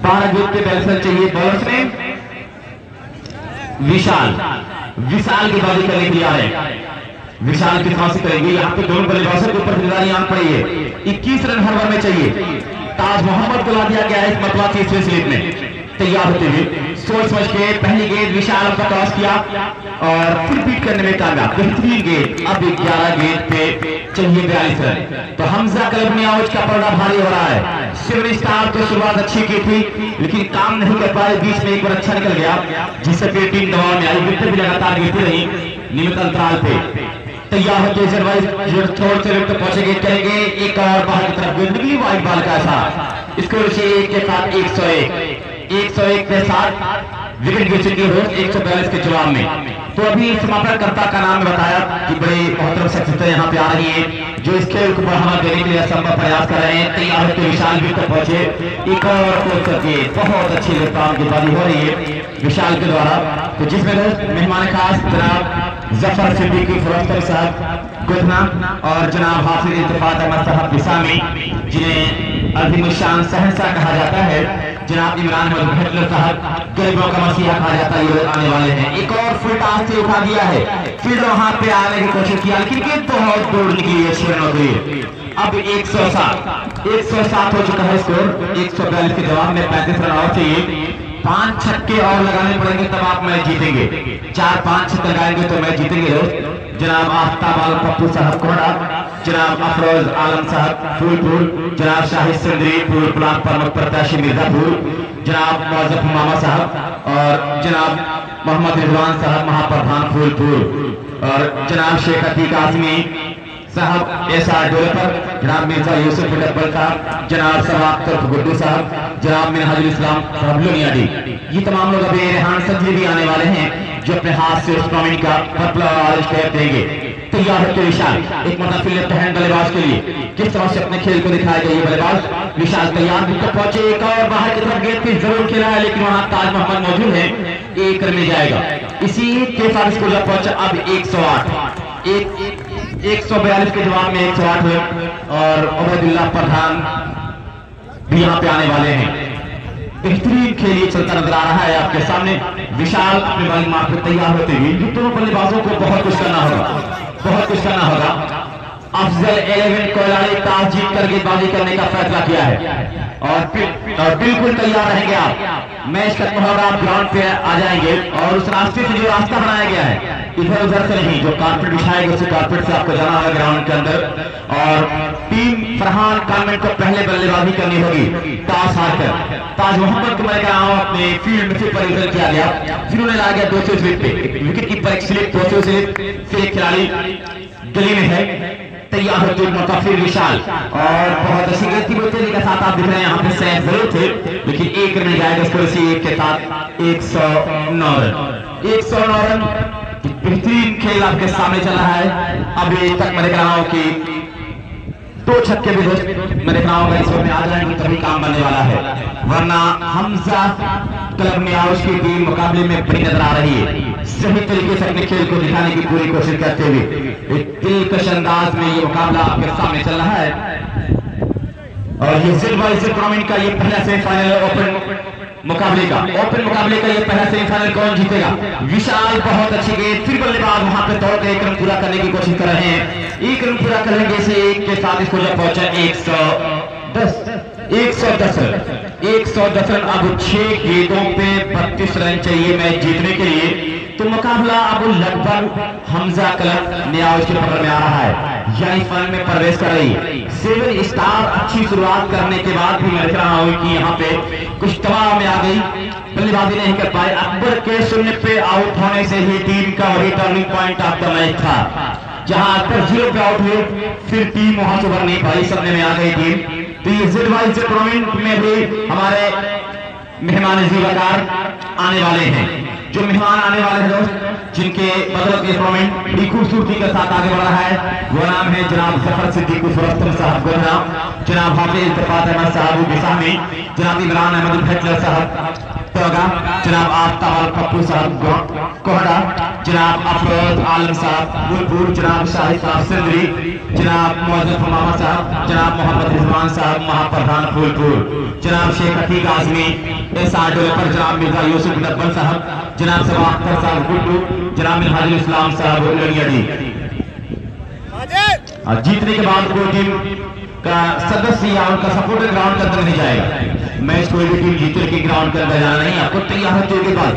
42 रन चाहिए बॉलर्स ने। विशाल विशाल की बाजी करने के लिए आ रहे हैं। विशाल की फांसी करेंगे। यहाँ पे दोनों बल्लेबाजों के ऊपर जिम्मेदारी आन पड़ी है। 21 रन हर ओवर में चाहिए। ताज मोहम्मद को ला दिया गया है इस मतला तीसरे स्लिप में। तैयार होते हुए सोच समझ के पहली गेंद विशाल का टॉस किया और फिर बीट करने में कामयाब। बेहतरीन गेंद। अब 11 गेंद पे चाहिए 42 रन। तो हमजा क्लब में आज का पलड़ा भारी हो रहा है। सिविल स्टार तो शुरुआत अच्छी की थी लेकिन काम नहीं कर पाए। बीच में एक बार अच्छा निकल गया जिससे फिर टीम दबाव में आई। विकेट भी लगातार गिरती रही नियमित अंतराल पे। तैयार होते छोड़ से विकेट पहुंचेंगे करेंगे एक और बाहर की तरफ गेंद निकली वाइड बॉल का ऐसा। स्कोर के साथ 101 के साथ विकेट गिर चुकी है 142 के जवाब में। तो अभी समापनकर्ता का नाम बताया कि बड़े मोहतरम शख्सियतें यहाँ पे आ रही हैं जो इस खेल को बढ़ावा देने के लिए असंभव प्रयास कर रहे हैं। तैयार होकर विशाल भी तक पहुंचे। एक और कोच करके बहुत अच्छी रफ्तार की बाजी हो रही है विशाल के द्वारा। तो जिसमें मेहमान खास जनाब जफर सिद्दीकी फरोख्तर साहब गुदना और जनाब हाफिज इत्तेफाक अहमद साहब बिसामी जिन्हें अज़ीमुश्शान सहनसा कहा जाता है। जनाब इमरान भट्टलर साहब गरीबों का मसीहा कहा जाता है ये आने वाले हैं। एक और फुल टॉस से उठा दिया है। फिर वहां पे आने की कोशिश किया लेकिन गेंद बहुत दूर निकली है 6 रनों के लिए। अब 107 हो चुका है स्कोर। 142 के जवाब में 35 रन और चाहिए। 5 छक्के और लगाने पड़ेंगे तब आप मैच जीतेंगे। 4-5 छक्के लगाएंगे तो मैच जीतेंगे दोस्त। जनाब आफ्ताब आलम पप्पू साहब कोड़ा, जनाब अफरोज आलम साहब फूलपुर, जनाब शाहिद सिंदरी फूल ब्लॉक प्रमुख प्रत्याशी मिर्जापुर, जनाब मौजफ मामा साहब और जनाब मोहम्मद रिजवान साहब महाप्रधान फूलपुर और जनाब शेख अतीक आजमी साहब एसआर डेवलपर, जनाब मिर्जा यूसुफ डब्बल साहब, जनाब सवाब तरफ गुड्डू साहब, जनाब मिनहाजुल इस्लाम साहब लोनियाडी। ये तमाम लोग अभी रेहान संजय भी आने वाले हैं जो अपने हाथ से उस टॉमिन का पर्पल ऑरेंज कैप देंगे। तैयार होते विशाल एक मतलब फील्ड पहन बल्लेबाज के लिए किस तरह से अपने खेल को दिखाएगा ये बल्लेबाज। विशाल तैयार विकेट पहुंचे। एक और बाहर की तरफ गेंद भी जरूर खेला है लेकिन वहां ताज मोहम्मद मौजूद है। 1 रन में जाएगा। इसी के साथ इसको जब पहुंचा अब 108 142 के जवाब में 108 रन और उबैदुल्लाह प्रधान भी यहाँ पे आने वाले हैं। बेहतरीन खेल ये चलता नजर आ रहा है आपके सामने। विशाल अपने बॉलिंग मार्क पर तैयार होते हुए दोनों बल्लेबाजों को बहुत कुछ करना होगा। अफजल 11 कोयलाड़ी टॉस जीत कर गेंदबाजी करने का फैसला किया है और बिल्कुल तैयार रहेंगे आप। मैच खत्म होगा आप ग्राउंड पे आ जाएंगे और उस रास्ते से जो रास्ता बनाया गया है इधर उधर से नहीं, जो कारपेट बिछाएगा उसी कारपेट से आपको जाना होगा ग्राउंड के अंदर। और टीम फरहान कॉन्वेंट को पहले बल्लेबाजी करनी होगी टॉस हारकर। ताज मोहम्मद को मैंने कहा अपने फील्ड में फिर परिवर्तन किया गया, फिर उन्हें लाया गया 200 स्लिप पे। विकेट कीपर एक स्लिप 200 स्लिप फिर एक खिलाड़ी गली में है। तैयार होते मौका फिर विशाल और बहुत अच्छी गेंद थी के साथ आप दिख रहे हैं यहाँ पे सैफ जरूर थे लेकिन 1 रन जाएगा स्कोर से 1 के साथ 109 रन। बेहतरीन खेल आपके सामने चल रहा है। अभी तक मैं देख रहा हूँ कि 2 छक्के भी दोस्त मैं देख रहा हूँ इस में आ जाएंगे तभी काम बनने वाला है, वरना हमजा क्लब में आज की टीम मुकाबले में बड़ी नजर आ रही है। सही तरीके से अपने खेल को दिखाने की पूरी कोशिश करते हुए एक दिलकश अंदाज में ये मुकाबला आपके सामने चल रहा है। और ये जिल वाइज टूर्नामेंट का ये पहला सेमीफाइनल ओपन मुकाबले का ये पहला सेमीफाइनल कौन जीतेगा। विशाल बहुत अच्छी गेंद फिर बल्लेबाज वहां पे दौड़ के 1 रन पूरा करने की कोशिश कर रहे हैं। 1 रन पूरा करेंगे इसे 1 के साथ इसको जब पहुंचा 110 रन। अब 6 गेंदों पे 32 रन चाहिए मैच जीतने के लिए। तो मुकाबला अब लगभग हमजा क्लब न्याज के पकड़ में आ रहा है, यानी फाइनल में प्रवेश कर रही है। 7 स्टार अच्छी शुरुआत करने के बाद भी मैं देख रहा हूं कि यहाँ पे कुछ दबाव में आ गई, बल्लेबाजी नहीं कर पाए। अकबर के 0 पे आउट होने से ही टीम का वही turning point of the match था, जहां अकबर 0 पे आउट हुए फिर टीम वहां से उभर नहीं पाई, सपने में आ गई टीम। तो ये जिलवाइज टूर्नामेंट में भी हमारे मेहमान जीवाकार आने वाले हैं, जो मेहमान आने वाले हैं दोस्त जिनके बदौलत ये टूर्नामेंट बड़ी खूबसूरती के साथ आगे बढ़ रहा है। वो नाम है जनाब जफर सिद्दीकी फरोख्तर साहब गुलना, जनाब हाफिज इत्तेफाक अहमद साहब बिसामी, जनाब इमरान अहमद भट्टलर साहब तोगा, जनाब आफ्ताब पप्पू साहब कोहड़ा, जनाब अफरोज आलम साहब बुलपुर, जनाब शाहिद साहब सिंदरी, जनाब मौजूद मामा साहब, जनाब मोहम्मद रिजवान साहब महाप्रधान फूलपुर, जनाब शेख अतीक आजमी एसआर डेवलपर, जनाब मिर्जा यूसुफ नब्बल साहब, जनाब सबा अख्तर साहब गुड्डू, जनाब मिनहाजुल इस्लाम साहब लड़ियाडी। जीतने के बाद कोई टीम का सदस्य या उनका सपोर्टर ग्राउंड के अंदर नहीं जाएगा। मैच कोई भी टीम जीते लेकिन ग्राउंड के अंदर जाना नहीं, आपको तैयार होते के बाद।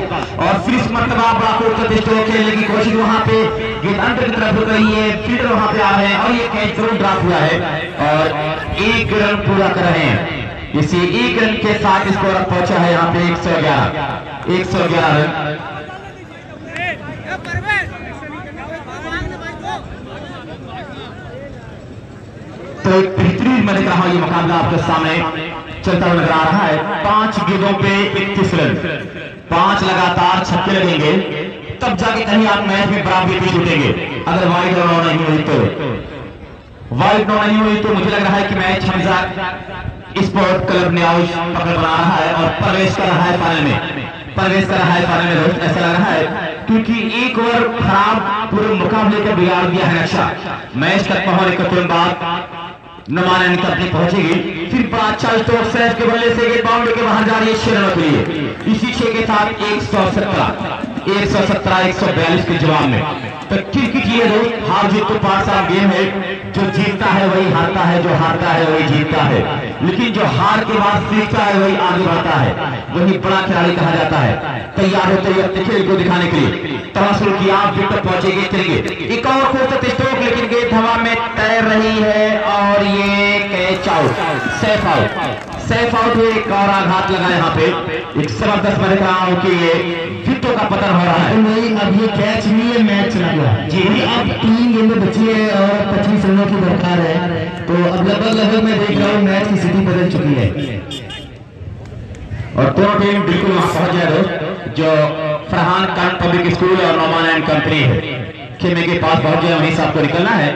और फिर इस मरतबा खेलने की कोशिश वहां पे गेट अंदर की तरफ रुक रही है, फील्डर वहां पे आ रहे हैं और ये कैच जरूर ड्रॉप हुआ है और 1 रन पूरा कर रहे हैं। इसी 1 रन के साथ स्कोर पहुंचा है यहाँ पे 111 रन। तो एक बेहतरीन मैं देख रहा हूं ये मुकाबला आपके सामने चलता हुआ नजर आ रहा है। 5 गेंदों पे 31 रन, 5 लगातार छक्के लगेंगे तब जाके कहीं आप मैच में बराबरी भी छूटेंगे। अगर वाइड और नहीं हुई तो मुझे लग रहा है कि मैच हमजा स्पोर्ट क्लब न्याउश पकड़ बना रहा है और प्रवेश कर रहा है फाइनल में दोस्त, ऐसा लग रहा है क्योंकि एक ओवर खराब पूरे मुकाबले का बिगाड़ दिया है नक्शा। मैच तक पहुंचने के तुरंत बाद नुमान कंपनी पहुंचेगी, फिर बड़ा अच्छा स्ट्रोक से के बल्ले से गेट बाउंड्री के बाहर जा रही है 6 रनों के लिए। इसी 6 के साथ 142 के जवाब में। तो क्रिकेट ये दोस्त हार जीत तो पांच साल गेम है, जो जीतता है वही हारता है, जो हारता है वही जीतता है, लेकिन जो हार के बाद सीखता है वही आगे बढ़ता है, वही बड़ा खिलाड़ी कहा जाता है। तैयार होते हुए अपने खेल को दिखाने के लिए तवासुल किया, विकेट पहुंचेंगे चलेंगे। एक और खूबसूरत स्ट्रोक लेकिन गेंद हवा में तैर रही है और ये कैच आउट, सेफ आउट हुए। एक और आघात लगा यहाँ पे, एक जबरदस्त मैं देख रहा हूँ कि ये विकेटों का पतन हो रहा है। नहीं, अब ये कैच नहीं है, मैच चला गया जी। अब 3 गेंदें बची है और 25 रनों की दरकार है, तो अब लगभग मैं देख रहा हूँ मैच की स्थिति बदल चुकी है और दोनों टीम बिल्कुल वहां पहुंच जाए दोस्त, जो फरहान खान पब्लिक स्कूल और नोमान एंड कंपनी है खेमे के पास पहुंच जाए, वहीं से आपको निकलना है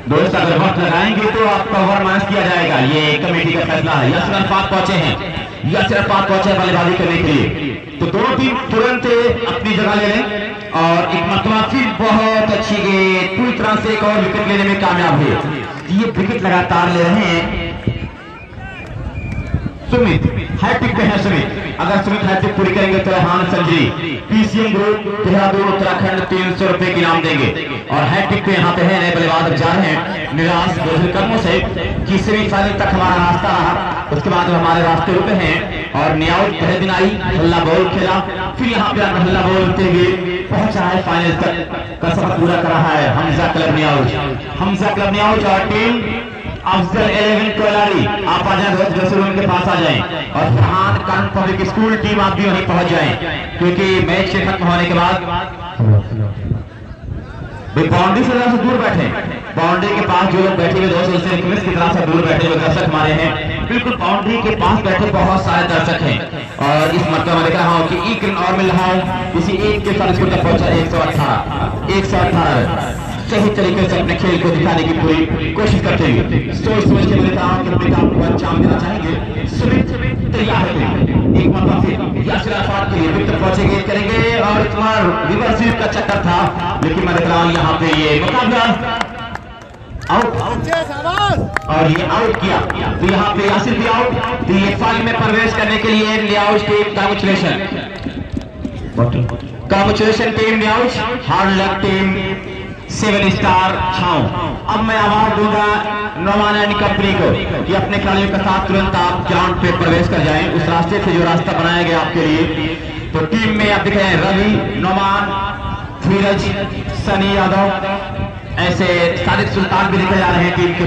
दोस्त। अगर वक्त लगाएंगे तो आपका ओवर माइनस किया जाएगा, ये कमेटी का फैसला है। यासिर अरफात पहुंचे बल्लेबाजी करने के लिए, तो दोनों टीम तुरंत अपनी जगह ले लें और एक मरतबा फिर बहुत अच्छी गेंद पूरी तरह से एक और विकेट लेने में कामयाब हुए। ये विकेट लगातार ले रहे हैं सुमित, हैट्रिक पे है सुमित। अगर सुमित हैट्रिक पूरी करेंगे तो हान संजरी पीसीएम ग्रुप देहरादून उत्तराखंड 300 रुपए की इनाम देंगे। और हैट्रिक पे यहाँ पे है नए बल्लेबाज जा रहे हैं निराश कदमों से कि सेमीफाइनल तक हमारा रास्ता रहा, उसके बाद हमारे रास्ते रुके हैं। और न्याउज पहले दिन आई, हल्ला बॉल खेला, फिर यहाँ पे हल्ला बॉल होते हुए पहुंचा है फाइनल तक का सफर पूरा कर रहा है हमजा क्लब न्याउज और टीम अफजल 11 कोलारी। आप आ जाए जैसे उनके पास आ जाएं और Farhan Khan public school team आप भी वहीं पहुंच जाएं, क्योंकि मैच के खत्म होने के बाद बाउंड्री से दूर बैठे, बाउंड्री के पास जो लोग बैठे हुए दोस्त उससे रिक्वेस्ट की तरह से दूर बैठे हुए दर्शक हमारे हैं, बिल्कुल बाउंड्री के पास बैठे बहुत सारे दर्शक हैं। और इस मरतबा मैं देख रहा हूँ कि 1 रन और मिल रहा है, इसी एक के साथ इसको तक पहुंचा 118 सही तरीके से अपने खेल को दिखाने की पूरी कोशिश करते हुए सोच समझ के देता हूं कि अपने काम को अंजाम देना चाहेंगे। सुमित तैयार है, एक मरतबा फिर यासिर अरफात के लिए विकेट पहुंचेंगे करेंगे और तुम्हारा रिवर्स स्वीप का चक्कर था, लेकिन मैं देख रहा हूं यहाँ पे ये मुकाबला आउट और ये आउट किया, तो यहाँ पे यासिर भी आउट। तो ये फाइनल में प्रवेश करने के लिए न्याउज टीम कांग्रेचुलेशन टीम न्याउज, hard luck team 7 star Chhau. अब मैं आवाज दूंगा नोमान एंड कंपनी को कि अपने खिलाड़ियों के साथ तुरंत आप ग्राउंड पे प्रवेश कर जाएं, उस रास्ते से जो रास्ता बनाया गया आपके लिए। तो टीम में आप दिख रहे हैं रवि, नोमान, धीरज, सनी यादव, ऐसे सादिक सुल्तान भी दिखे जा रहे हैं टीम के